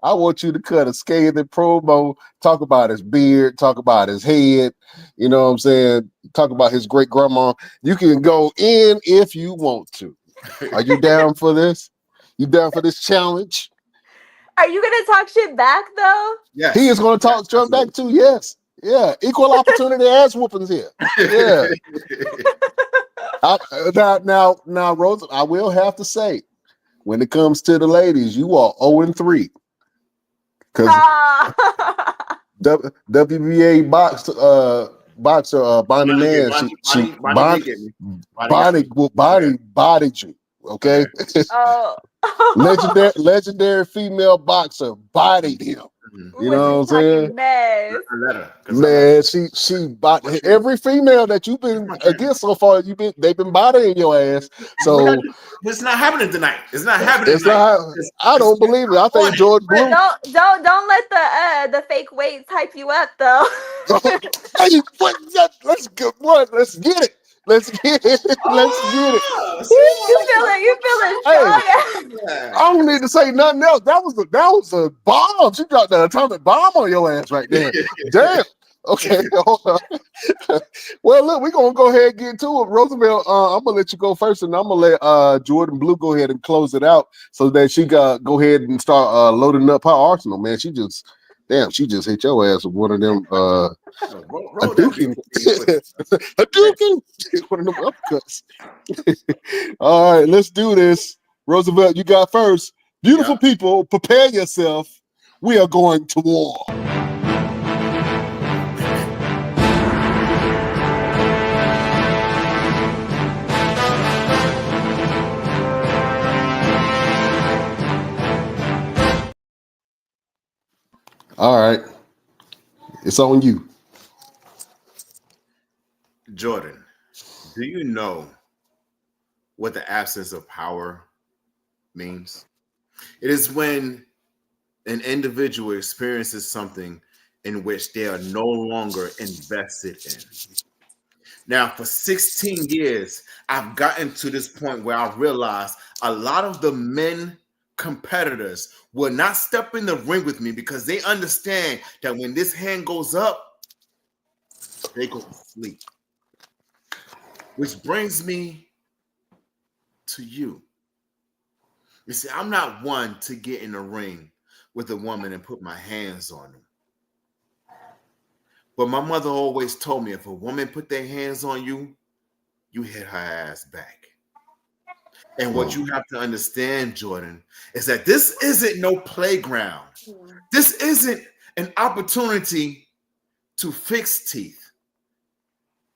I want you to cut a scathing promo, talk about his beard, talk about his head, you know what I'm saying? Talk about his great grandma. You can go in if you want to. Are you down for this? You down for this challenge? Are you gonna talk shit back though? He is Yes. going to Yes, talk Trump back too. Yes. Yeah. Equal opportunity ass whoopings here. Yeah. Now, Rose, I will have to say, when it comes to the ladies, you are 0-3. Because Ah. WBA boxer Bonnie Bonnie did Man, Bonnie did get me. Bonnie got me. bodied you. Okay, Oh. legendary female boxer bodied him. You know what I'm saying? Mess. I let her. Man, she bought every female that you've been against so far. They've been bothering your ass. So it's not happening tonight. It's not happening. It's not. I don't believe it. I think Jordan Blue. Don't let the fake weights hype you up though. Hey, let's get what? Let's get it. Let's get it. Let's get it. You feeling strong? Hey, I don't need to say nothing else. That was a bomb. She dropped the atomic bomb on your ass right there. Damn. Okay, hold on. Well, look, we're gonna go ahead and get into it. Roosevelt, I'm gonna let you go first, and I'm gonna let Jordan Blue go ahead and close it out so that she got go ahead and start loading up her arsenal, man. She just hit your ass with one of them Hadouken. Hadouken. One of them upcuts. All right, let's do this. Roosevelt, you got first. Beautiful people, prepare yourself. We are going to war. All right. It's on you. Jordan, do you know what the absence of power means? It is when an individual experiences something in which they are no longer invested in. Now, for 16 years, I've gotten to this point where I realized a lot of the men competitors will not step in the ring with me because they understand that when this hand goes up, they go to sleep. Which brings me to you. You see, I'm not one to get in the ring with a woman and put my hands on them. But my mother always told me if a woman put their hands on you, you hit her ass back. And what you have to understand, Jordan, is that this isn't no playground. This isn't an opportunity to fix teeth.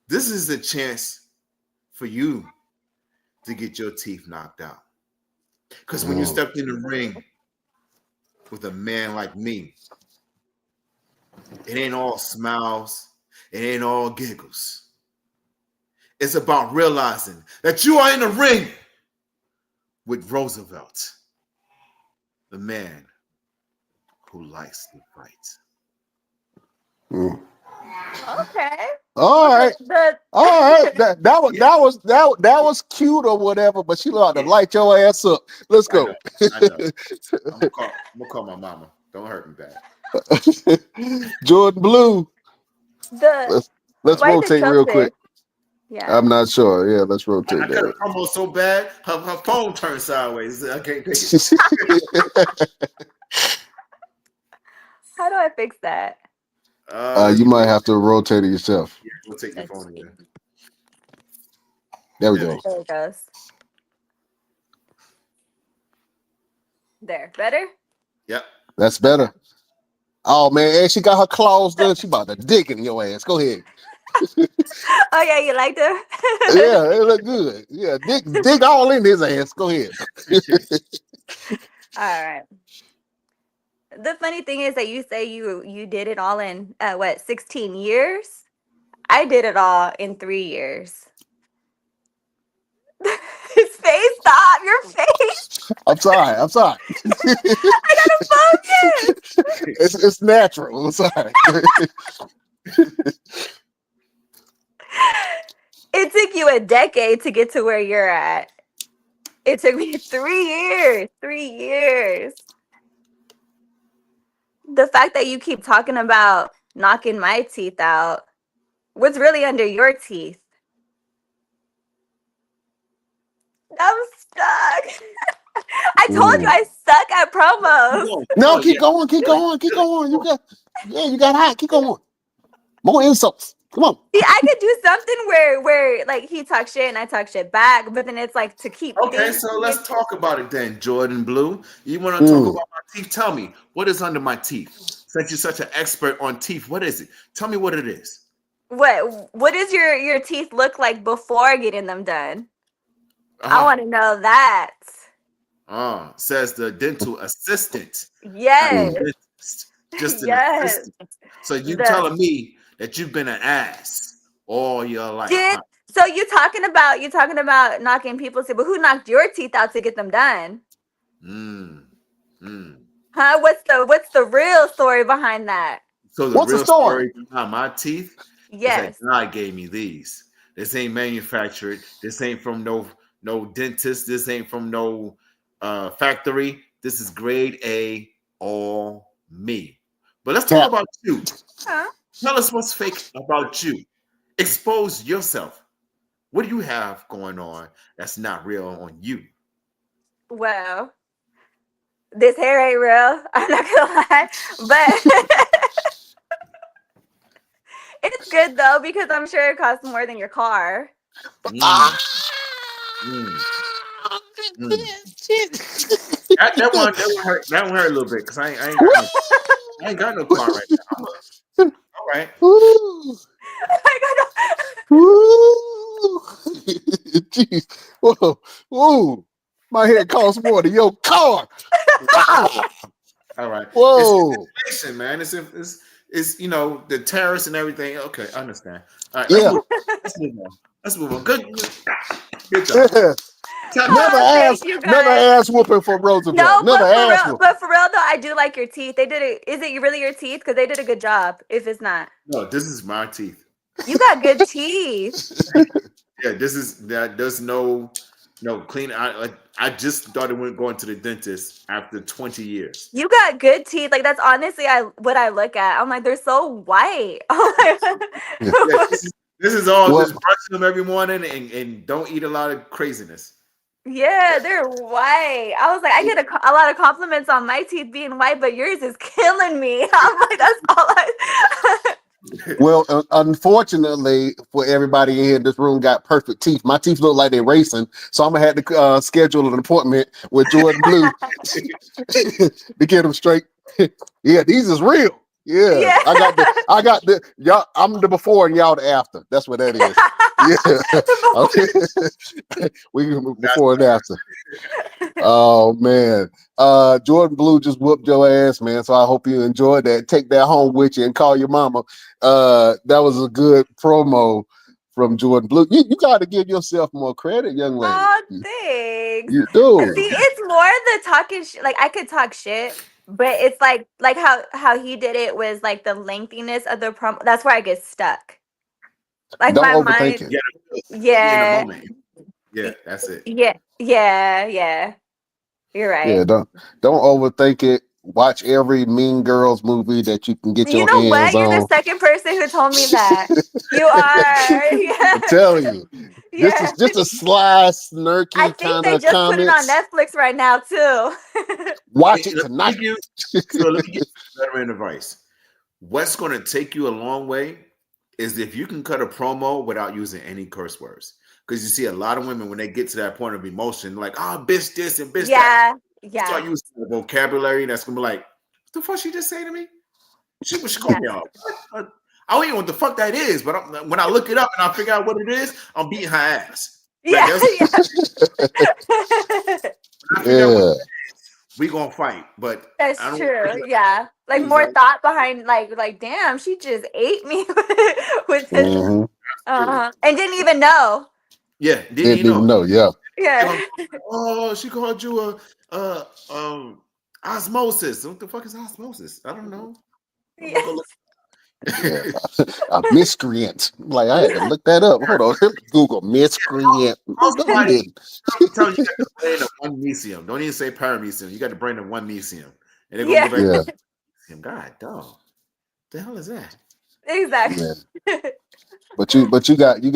This is a chance for you to get your teeth knocked out. Because when you stepped in the ring with a man like me, it ain't all smiles, it ain't all giggles. It's about realizing that you are in the ring with Roosevelt, the man who likes to fight. Okay. All right. All right. That was cute or whatever, but she like to light your ass up. Let's go. I know. I'm gonna call my mama. Don't hurt me bad. Jordan Blue. Let's rotate real quick. Yeah. I'm not sure. Yeah, let's rotate I cut that. the promo so bad, her phone turned sideways. I can't take it. How do I fix that? You might have to rotate it yourself. Yeah, we'll take your phone again. There we go. There it goes. There. Better? Yep. That's better. Oh man, and she got her claws done. She about to dig in your ass. Go ahead. Oh yeah, you like them? Yeah, it look good. Yeah, dig all in his ass. Go ahead. All right. The funny thing is that you say you did it all in 16 years? I did it all in 3 years. His face, stop your face. I'm sorry. I gotta focus. It's natural. I'm sorry. It took you a decade to get to where you're at. It took me 3 years. 3 years. The fact that you keep talking about knocking my teeth out, what's really under your teeth? I'm stuck. I told you I suck at promos. No, keep going. You got hot. Keep going. More insults. Come on. See, I could do something where like he talks shit and I talk shit back, but then it's like to keep. Okay, so let's talk about it then, Jordan Blue. You want to talk about my teeth? Tell me, what is under my teeth? Since you're such an expert on teeth, what is it? Tell me what it is. What does your teeth look like before getting them done? I want to know that. Says the dental assistant. Yes. just in a Yes. fist. So you The- telling me that you've been an ass all your life? Did Huh? so you talking about knocking people's teeth, but who knocked your teeth out to get them done? Mm, mm. Huh? What's the real story behind that? So the What's the real story? story behind my teeth is that Yes. God gave me these. This ain't manufactured. This ain't from no dentist. This ain't from no factory. This is grade A, all me. But let's talk Cap. about you. Huh? Tell us what's fake about you. Expose yourself. What do you have going on that's not real on you? Well, this hair ain't real. I'm not gonna lie, but it's good though because I'm sure it costs more than your car. Mm, mm, mm. That one hurt a little bit because I ain't got no car right now. All right. Woo. I Woo. Jeez. Whoa. Whoa. My head costs more than your car. Wow. All right. Whoa. It's inflation, man. It's the tariffs and everything. Okay, I understand. All right, Yeah. let's move on. Let's move on. Good job. Yeah. Tell me. Never thank you never guys. ass whooping for Roosevelt. No, Never ass whooping. but for real though, I do like your teeth. They did it. Is it really your teeth? Because they did a good job. If it's not, No, this is my teeth. you got good teeth. Yeah, this is that. There's no clean. I just started going to the dentist after 20 years. You got good teeth. Like that's honestly what I look at. I'm like, they're so white. Yeah, this is all Well, just brush them every morning and don't eat a lot of craziness. Yeah, they're white. I was like, I get a lot of compliments on my teeth being white, but yours is killing me. I'm like, that's all I. well, unfortunately for everybody in here, this room got perfect teeth. My teeth look like they're racing, so I'm gonna have to schedule an appointment with Jordan Blue to get them straight. Yeah, these is real. Yeah, Yeah. I got the y'all. I'm the before and y'all the after. That's what that is. Yeah, okay. We can before and after. Oh man, Jordan Blue just whooped your ass, man. So I hope you enjoyed that. Take that home with you and call your mama. That was a good promo from Jordan Blue. You got to give yourself more credit, young lady. Oh, thanks. You do. See, it's more the talking shit. Like I could talk shit, but it's like how he did it was like the lengthiness of the promo. That's where I get stuck. Like Don't my overthink mind. it. Yeah. In the moment. Yeah, that's it. Yeah. You're right. Yeah, don't overthink it. Watch every Mean Girls movie that you can get You your know what? hands You're the on. second person who told me that. You are. Yeah. I'm telling you, this Yeah. is just a sly, I snarky think kind they of just put it on comments. Netflix right now too. Watch it tonight. Let me give you veteran advice. What's going to take you a long way is if you can cut a promo without using any curse words. Because you see a lot of women when they get to that point of emotion, like, bitch this and bitch that. Start using the vocabulary that's gonna be like, what the fuck she just say to me? She called me out. I don't even know what the fuck that is, but when I look it up and I figure out what it is, I'm beating her ass. Yeah. Yeah. We gonna fight, but That's I don't true. Yeah. Like more thought behind like damn, she just ate me with this. Mm-hmm. And didn't even know. Yeah, Didn't even know. Yeah. Yeah. Oh, she called you a osmosis. What the fuck is osmosis? I don't know. I'm gonna go look. Yeah. A miscreant. Like I had to look that up. Hold on. Google miscreant. I'm telling you, you got Yeah. the brain of one mesium. Don't even say paramecium. You got the brain of one mesium. And they're gonna go back to God, dog. The hell is that? Exactly. Yeah. But you got it. You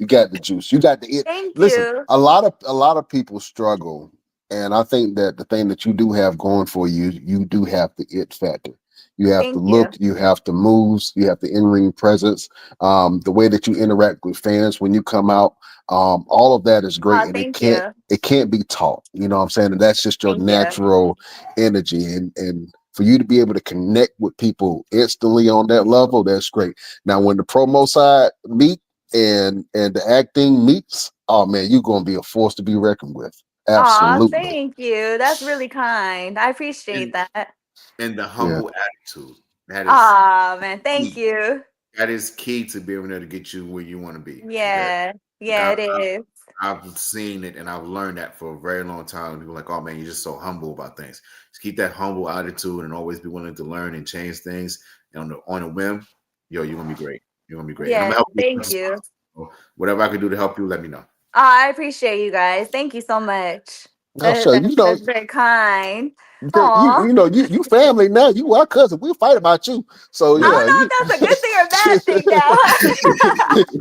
got the juice. You got the it. Thank Listen, you. a lot of people struggle, and I think that the thing that you do have going for you, you do have the it factor. You have Thank to look, you have to moves, you have the in-ring presence, the way that you interact with fans when you come out, all of that is great, and Thank you. it can't be taught. You know what I'm saying? And that's just your Thank you. natural energy, and for you to be able to connect with people instantly on that level, that's great. Now, when the promo side meet and the acting meets, oh man, you're gonna be a force to be reckoned with. Aw, Absolutely. thank you. That's really kind. I appreciate that. and the Yeah. humble attitude. That is Oh man, thank key. you. That is key to being able to get you where you want to be. Okay. Yeah, Like yeah, it is. I've seen it and I've learned that for a very long time. People are like, oh man, you're just so humble about things. Just keep that humble attitude and always be willing to learn and change things. And on a whim, yo, you're gonna be great. You're gonna be great. And I'm Yeah, gonna help you as much thank as you. possible. Whatever I can do to help you, let me know. Oh, I appreciate you guys. Thank you so much. I'll show you. That's very kind. Because Aw. you family now. You our cousin. We'll fight about you. So I yeah, don't know if that's a good thing or bad thing now.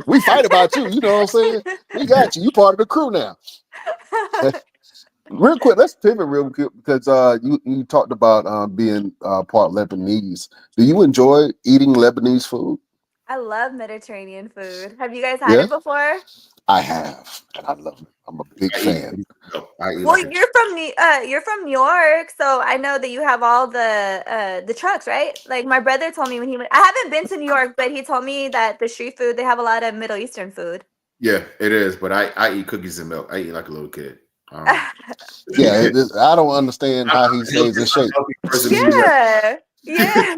we fight about you. You know what I'm saying? We got you. You part of the crew now. Real quick, let's pivot real quick because you talked about being part Lebanese. Do you enjoy eating Lebanese food? I love Mediterranean food. Have you guys had Yeah, it before? I have, and I love it. I'm a big I eat, fan. I eat Well, like a you're from New York, so I know that you have all the trucks, right? Like my brother told me when he went. I haven't been to New York, but he told me that the street food they have a lot of Middle Eastern food. yeah, it is. But I eat cookies and milk. I eat like a little kid. Yeah, I don't understand I'm how not he the stays in healthiest, shape. unhealthy person in New York. Yeah, yeah,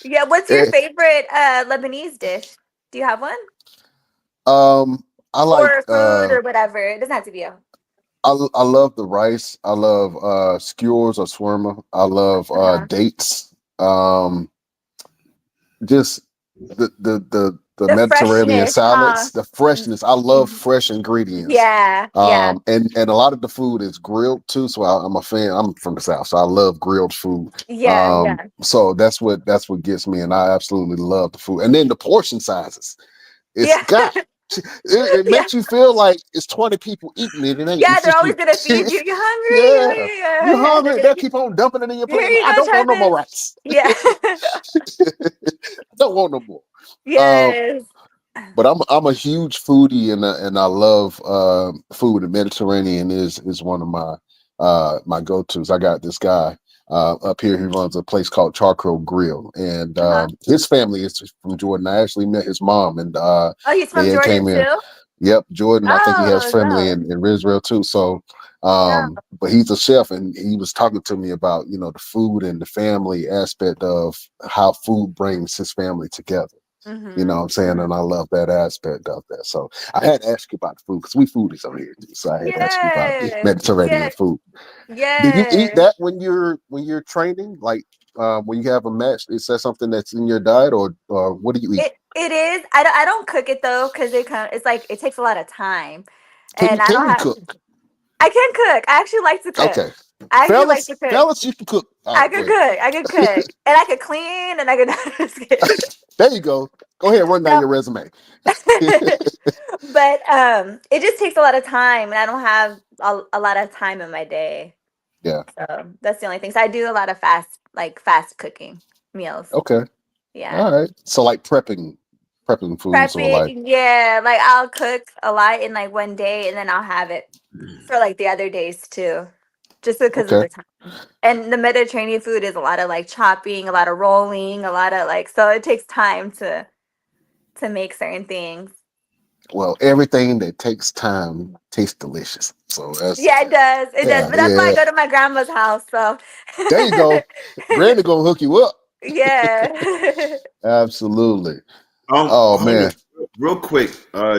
yeah. What's your Eh, favorite Lebanese dish? Do you have one I like or food or whatever? It doesn't have to be a. I love the rice. I love skewers or shawarma. I love Uh-huh. dates. Just the The Mediterranean freshness, huh? salads, the freshness. I love fresh ingredients. Yeah, yeah, And a lot of the food is grilled too. So I'm a fan. I'm from the South, so I love grilled food. yeah, yeah, So that's what gets me, and I absolutely love the food. And then the portion sizes. It's yeah, got it yeah. makes you feel like it's 20 people eating it. It ain't. Yeah, It's they're just always you. gonna feed you. You Yeah, hungry? you're hungry. Yeah. They'll keep on dumping it in your Here plate. I'm like, you I go, don't try want no more this. rice. Yeah. I don't want no more. Um, Yes. but I'm a huge foodie and I love food. The Mediterranean is one of my go-tos. I got this guy up here. He runs a place called Charcoal Grill, and Uh-huh. his family is from Jordan. I actually met his mom, and Oh, he's from they Jordan came in. too? Yep, Jordan. I think he has Oh, family no. in Israel too. So, No. but he's a chef, and he was talking to me about the food and the family aspect of how food brings his family together. You know Mm-hmm. what I'm saying? And I love that aspect of that. So I had to ask you about the food because we foodies on here too. So I had to ask you about Yes. Mediterranean Yes. food. Do you eat Yes. that when you're training? Like when you have a match, is that something that's in your diet, or what do you eat? It is. I don't cook it though, because it's like it takes a lot of time. Can And you I can don't you have cook? I can cook. I actually like to cook. Okay, I actually like to cook. fellas, you can cook. All I right, go could ahead. cook. I could cook. And I could clean and I could just kidding. There you go. Go ahead, run down No. your resume. But it just takes a lot of time and I don't have a lot of time in my day. Yeah. So that's the only thing. So I do a lot of fast cooking meals. Okay. Yeah. All right. So like prepping foods or like Prepping, yeah, like I'll cook a lot in like one day and then I'll have it for like the other days too. Just because of okay. the time. And the Mediterranean food is a lot of like chopping, a lot of rolling, a lot of like so it takes time to make certain things. Well, everything that takes time tastes delicious. So that's Yeah, it does. It does. yeah, But that's why I yeah. go to my grandma's house. So There you go. Granny gonna hook you up. yeah. Absolutely. Oh Hold on, man. real quick,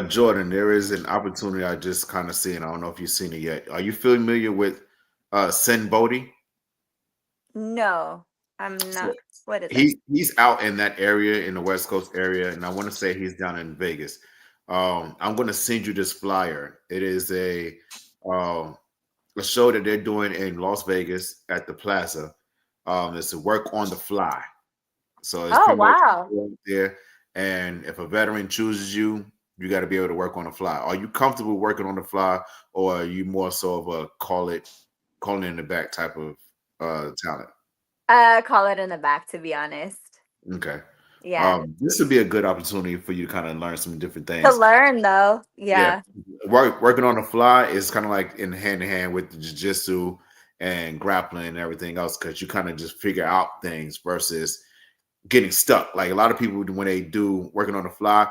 Jordan. There is an opportunity I just kind of seen. I don't know if you've seen it yet. Are you familiar with Sen Bodhi? No, I'm So not. What is that? he's out in that area in the West Coast area, and I want to say he's down in Vegas. I'm going to send you this flyer. It is um, a show that they're doing in Las Vegas at the Plaza. It's a work on the fly. So it's Oh pretty much wow. there. And if a veteran chooses you, you got to be able to work on the fly. Are you comfortable working on the fly, or are you more so of a calling in the back type of talent? Call it in the back to be honest. Okay. Yeah. This would be a good opportunity for you to kind of learn some different To things. learn though. Yeah, Yeah. working on the fly is kind of like in hand with the jiu-jitsu and grappling and everything else, because you kind of just figure out things versus getting stuck. Like a lot of people, when they do working on the fly,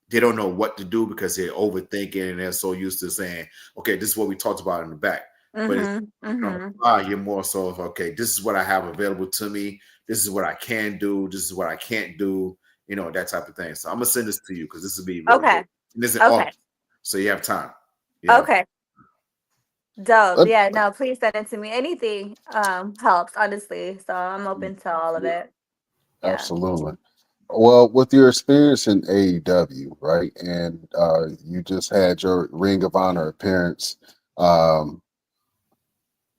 they don't know what to do because they're overthinking and they're so used to saying, okay, this is what we talked about in the back. But it's Mm-hmm. on the Mm-hmm. fly, you're more so of, okay, this is what I have available to me. This is what I can do. This is what I can't do. That type of thing. So I'm gonna send this to you because this will be really good. Okay. And this is in Okay. August, so you have time. Okay. Dope. Uh, Yeah, no, please send it to me. Anything helps, honestly. So I'm open to all of it. Yeah. Absolutely. Well, with your experience in AEW, right, and you just had your Ring of Honor appearance, um,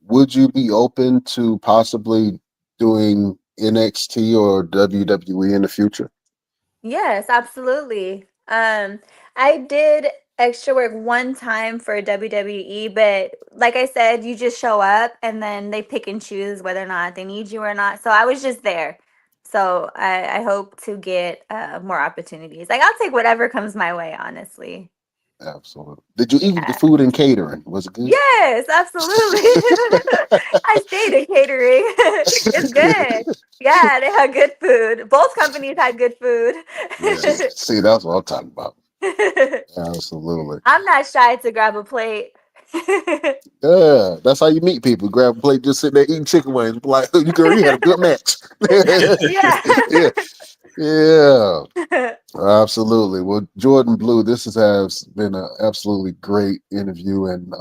would you be open to possibly doing NXT or WWE in the future? Yes, absolutely. I did extra work one time for WWE, but like I said, you just show up and then they pick and choose whether or not they need you or not. So I was just there. So I hope to get more opportunities. Like I'll take whatever comes my way, honestly. Absolutely. Did you eat the Yeah. food and catering? Was it good? Yes, absolutely. I stayed at catering. It's good. Yeah, they had good food. Both companies had good food. Yeah. See, that's what I'm talking about. Absolutely. I'm not shy to grab a plate. Yeah, that's how you meet people. Grab a plate, just sit there eating chicken wings. Like, you girl, you had a good match. Yeah. Yeah, yeah. Absolutely. Well, Jordan Blue, has been an absolutely great interview, and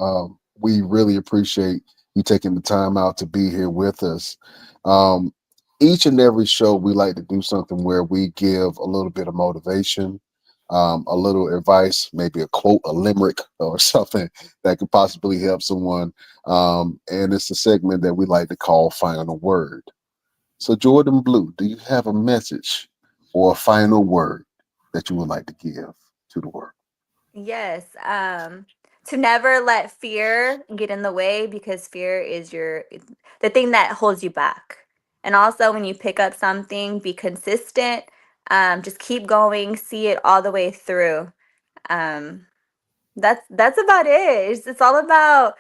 we really appreciate you taking the time out to be here with us. Um, each and every show, we like to do something where we give a little bit of motivation, a little advice, maybe a quote, a limerick, or something that could possibly help someone. And it's a segment that we like to call Final Word. So, Jordan Blue, do you have a message or a final word that you would like to give to the world? Yes. To never let fear get in the way because fear is the thing that holds you back. And also when you pick up something, be consistent. Just keep going, see it all the way through. Um, that's about it. It's all about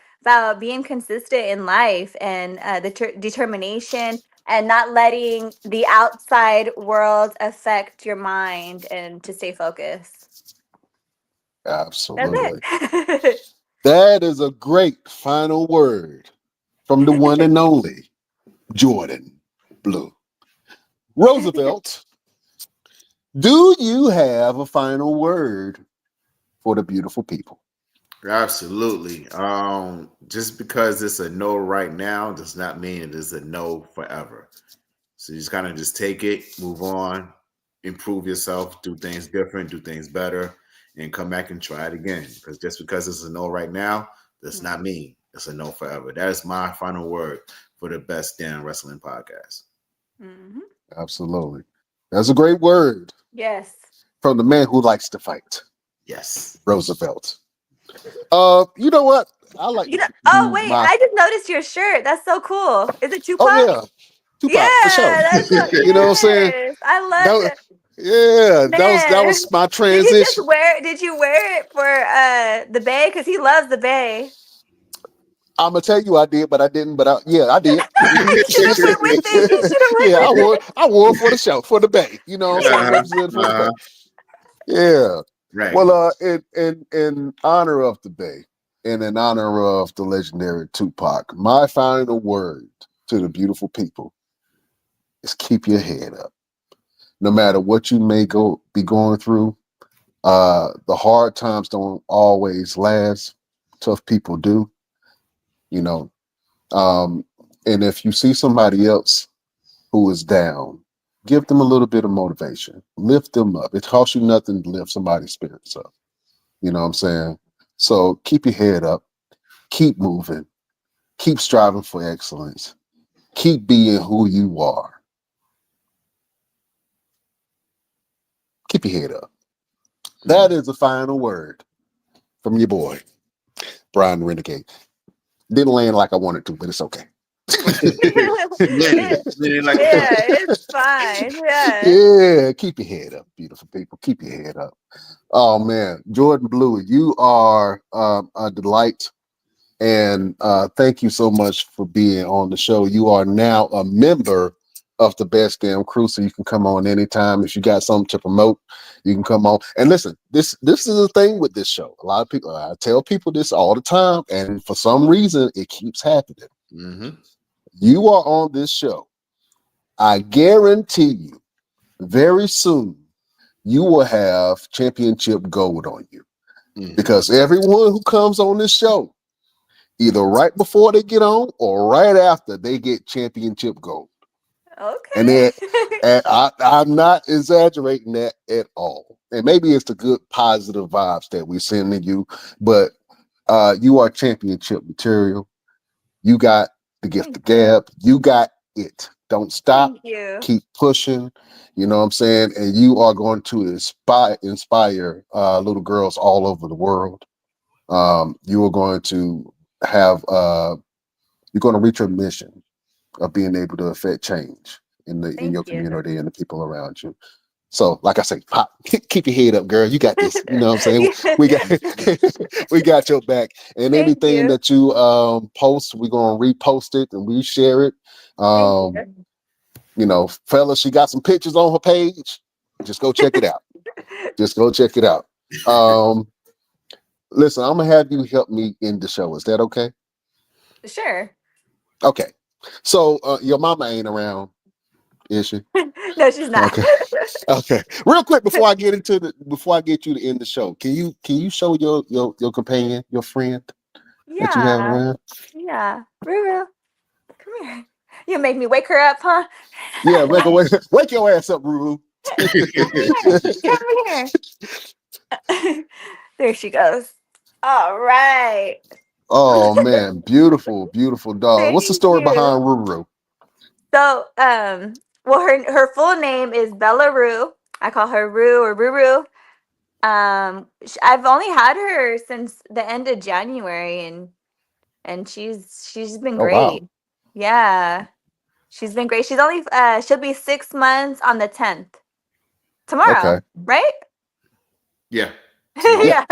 being consistent in life and the determination and not letting the outside world affect your mind and to stay focused. That's Absolutely. it. That is a great final word from the one and only Jordan Blue. Roosevelt, do you have a final word for the beautiful people? Absolutely. Just because it's a no right now does not mean it is a no forever. So you just kind of just take it, move on, improve yourself, do things different, do things better, and come back and try it again. Because just because it's a no right now does not mean it's a no forever. That is my final word for the best damn wrestling podcast. Mhm. Absolutely. That's a great word Yes. from the man who likes to fight, Yes. Roosevelt. You know what? I like You to know. Oh do wait, my. I just noticed your shirt. That's so cool. Is it Oh Tupac? yeah, Yeah, Tupac for sure. that's so, You know what I'm saying? yes. I love That, it, yeah, that man. was my Did you just transition. wear? Did you wear it for the Bay? Because he loves the Bay. I'm gonna tell you I did, but I didn't. But yeah, I did. You should have went with it. You should have went Yeah, I with wore it. I wore it for the show, for the Bay. You know what I'm saying? Uh-huh. Represented for the Bay. Uh-huh. Yeah. Right. Well, in honor of the Bay, and in honor of the legendary Tupac, my final word to the beautiful people is keep your head up. No matter what you may be going through, the hard times don't always last. Tough people do, you know. Um, and if you see somebody else who is down, give them a little bit of motivation. Lift them up. It costs you nothing to lift somebody's spirits up. You know what I'm saying? So keep your head up, keep moving, keep striving for excellence, keep being who you are. Keep your head up. That is the final word from your boy, Brian Renegade. Didn't land like I wanted to, but it's okay. Many. Many like a Yeah, fun. it's fine. Yeah. Yeah, keep your head up, beautiful people. Keep your head up. Oh man, Jordan Blue, you are a delight, and thank you so much for being on the show. You are now a member of the best damn crew, so you can come on anytime. If you got something to promote, you can come on. And listen, this is the thing with this show. A lot of people, I tell people this all the time, and for some reason, it keeps happening. Mm-hmm. You are on this show. I guarantee you, very soon, you will have championship gold on you. Mm-hmm. Because everyone who comes on this show, either right before they get on or right after, they get championship gold. Okay. And I'm not exaggerating that at all. And maybe it's the good positive vibes that we're sending you, but you are championship material. You got the gift of gab. You got it. Don't stop. Thank you. Keep pushing. You know what I'm saying? And you are going to inspire little girls all over the world. You are going to have you're going to reach your mission of being able to affect change in your community and the people around you. So, like I say, pop, keep your head up, girl. You got this. You know what I'm saying? We got your back. And anything that you post, we're gonna repost it and reshare it. You know, fellas, she got some pictures on her page. Just go check it out. Just go check it out. Listen, I'm gonna have you help me end the show. Is that okay? Sure. Okay. So your mama ain't around, is she? No, she's not. Okay. Okay. Real quick before I get you to end the show, can you show your companion, your friend that you have around? Yeah. Ruru, come here. You make me wake her up, huh? Yeah, wake your ass up, Ruru. Come here. There she goes. All right. Oh man, beautiful, beautiful dog. What's the story behind Ruru? So, well, her full name is Bella Rue. I call her Rue or Ruru. I've only had her since the end of January, and she's been great. Wow. Yeah, she's been great. She's only she'll be 6 months on the 10th tomorrow, right? Yeah. Yeah.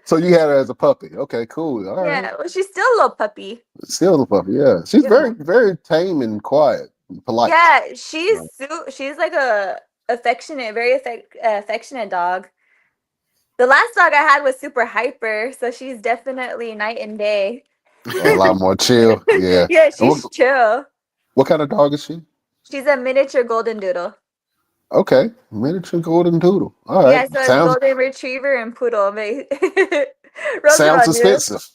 So you had her as a puppy. Okay, cool. All right. Yeah, well, she's still a little puppy. Still a puppy, yeah. She's very, very tame and quiet and polite. Yeah, she's like a affectionate, very affectionate dog. The last dog I had was super hyper, so she's definitely night and day. A lot more chill. Yeah. Yeah, she's chill. What kind of dog is she? She's a miniature golden doodle. Okay, miniature golden doodle. All right. Yeah, so it's golden retriever and poodle. Sounds expensive.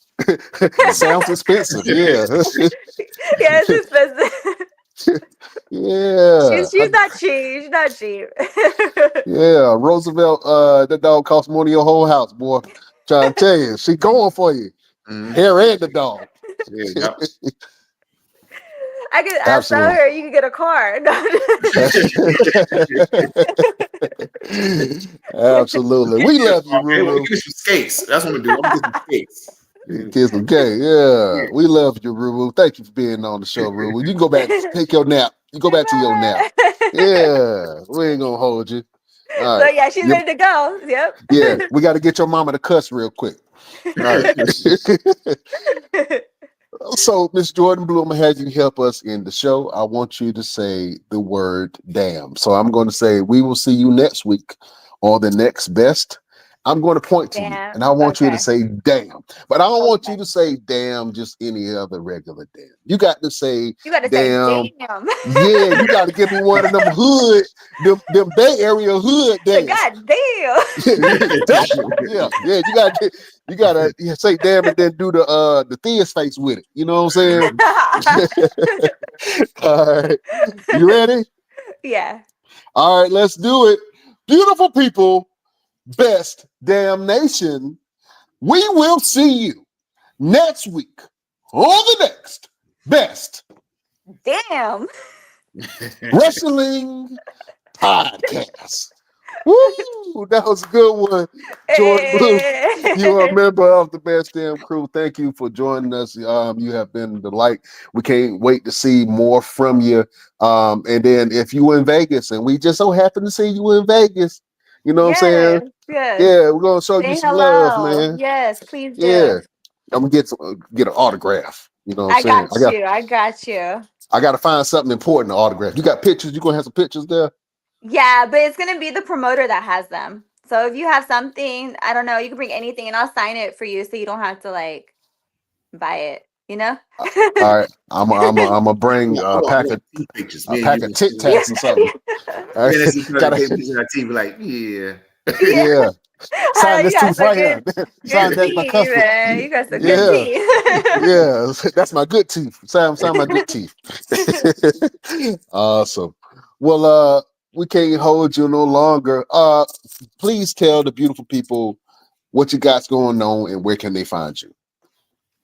Sounds expensive. Yeah. Yeah, it's expensive. Yeah. She's not cheap. She's not cheap. Yeah, Roosevelt. That dog cost more than your whole house, boy. Trying to tell you, she going for you. Hair and the dog. Yeah. I tell her you can get a car. Absolutely. We love you, Ruru. Get some skates. That's what we do. I'm getting some skates. Get some gay. Yeah. We love you, Ruru. Thank you for being on the show, Ruru. You can go back, take your nap. You go back to your nap. Yeah. We ain't gonna hold you. All right. So yeah, she's ready to go. Yep. Yeah. We got to get your mama to cuss real quick. All right. So, Miss Jordan Blue, I'm gonna have you help us in the show. I want you to say the word damn. So I'm going to say we will see you next week on the next best. I'm going to point to you and I want you to say damn. But I don't want you to say damn just any other regular damn. You got to say damn. Say damn. Yeah, you got to give me one of them hood, them Bay Area hood damn. God damn. Yeah, you gotta say damn and then do the theist face with it. You know what I'm saying? All right. You ready? Yeah. All right, let's do it. Beautiful people, best damnation. We will see you next week on the next best damn wrestling podcast. Woo, that was a good one. Jordan Blue, you are a member of the Best Damn Crew. Thank you for joining us. You have been a delight. We can't wait to see more from you. And then if you in Vegas, and we just so happen to see you in Vegas, you know what I'm saying? Yes. Yeah, we're gonna show you some love, man. Yes, please do. Yeah, I'm gonna get an autograph. You know what I'm saying? I got you. I got to find something important to autograph. You got pictures? You gonna have some pictures there? Yeah, but it's gonna be the promoter that has them. So if you have something, I don't know, you can bring anything and I'll sign it for you so you don't have to like buy it, you know? All right, I'm gonna bring I want teeth pictures. a Me and pack you of gonna Tic see. Tacs or something. All right, Then as he try to gotta, get pictures of our teeth, like, yeah. Yeah. yeah. I know Sign you this got tooth some right here. Sign good that's my teeth, custom. man. You got some good Yeah, teeth. yeah. That's my good teeth. Sign my good teeth. Awesome. Well, we can't hold you no longer. Please tell the beautiful people what you got going on and where can they find you.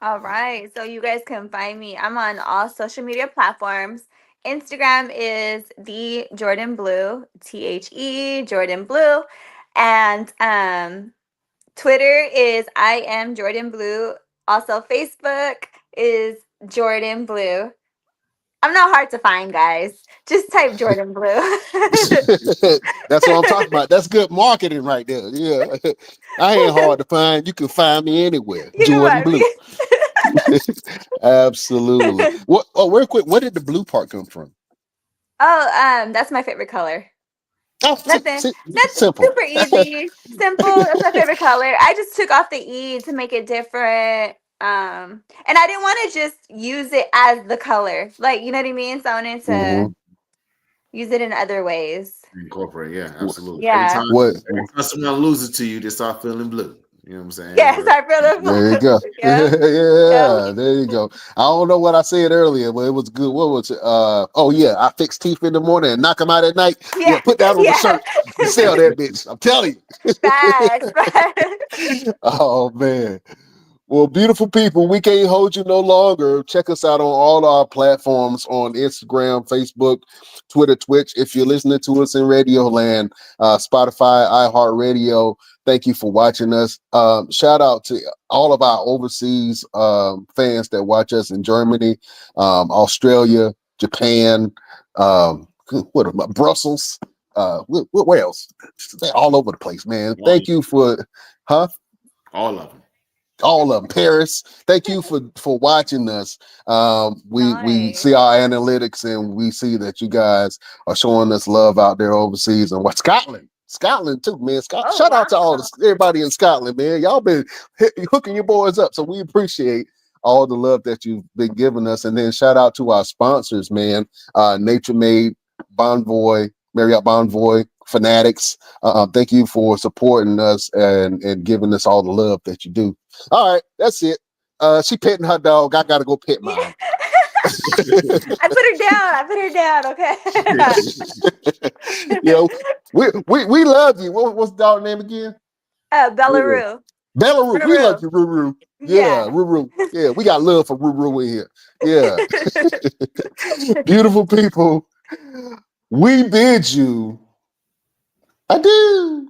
All right. So you guys can find me. I'm on all social media platforms. Instagram is the Jordan Blue, Jordan Blue. And Twitter is I am Jordan Blue. Also, Facebook is Jordan Blue. I'm not hard to find, guys. Just type Jordan Blue. That's what I'm talking about. That's good marketing right there. Yeah. I ain't hard to find. You can find me anywhere. You can Jordan find Blue. me. Absolutely. What real quick, where did the blue part come from? Oh, that's my favorite color. Oh, Nothing. That's simple. super easy. Simple. That's my favorite color. I just took off the E to make it different. And I didn't want to just use it as the color. Like, you know what I mean? So I wanted to Mhm. use it in other ways. Incorporate, yeah, absolutely. Yeah. What? Every time someone loses to you, they start feeling blue. You know what I'm saying? Yes, I feel There you the go. yeah. Yeah, there you go. I don't know what I said earlier, but it was good. What was it? Oh yeah, I fix teeth in the morning and knock them out at night. Yeah, Yeah. put that on the Yeah. shirt and sell that bitch. I'm telling Facts. you. Oh man. Well, beautiful people, we can't hold you no longer. Check us out on all our platforms on Instagram, Facebook, Twitter, Twitch. If you're listening to us in Radio Land, Spotify, iHeartRadio, thank you for watching us. Shout out to all of our overseas fans that watch us in Germany, Australia, Japan, Brussels. Where else? They're all over the place, man. Thank you for, all of them. all of them. Paris, thank you for watching us. We Nice. see our analytics and we see that you guys are showing us love out there overseas. And what Scotland too, man. Oh, Shout out to wow. everybody in Scotland, man. Y'all been hooking your boys up, so we appreciate all the love that you've been giving us. And then shout out to our sponsors, man. Nature Made, Bonvoy, Marriott Bonvoy, Fanatics. Thank you for supporting us and giving us all the love that you do. All right, that's it. She petting her dog. I gotta go pet Yeah. mine. I put her down. Okay. You know, we love you. What's the dog name again? Belarus. Belarus. We love Ruru. you, Ruru. Yeah, Yeah. Ruru. Yeah, we got love for Ruru in here. Yeah. Beautiful people. We bid you adieu.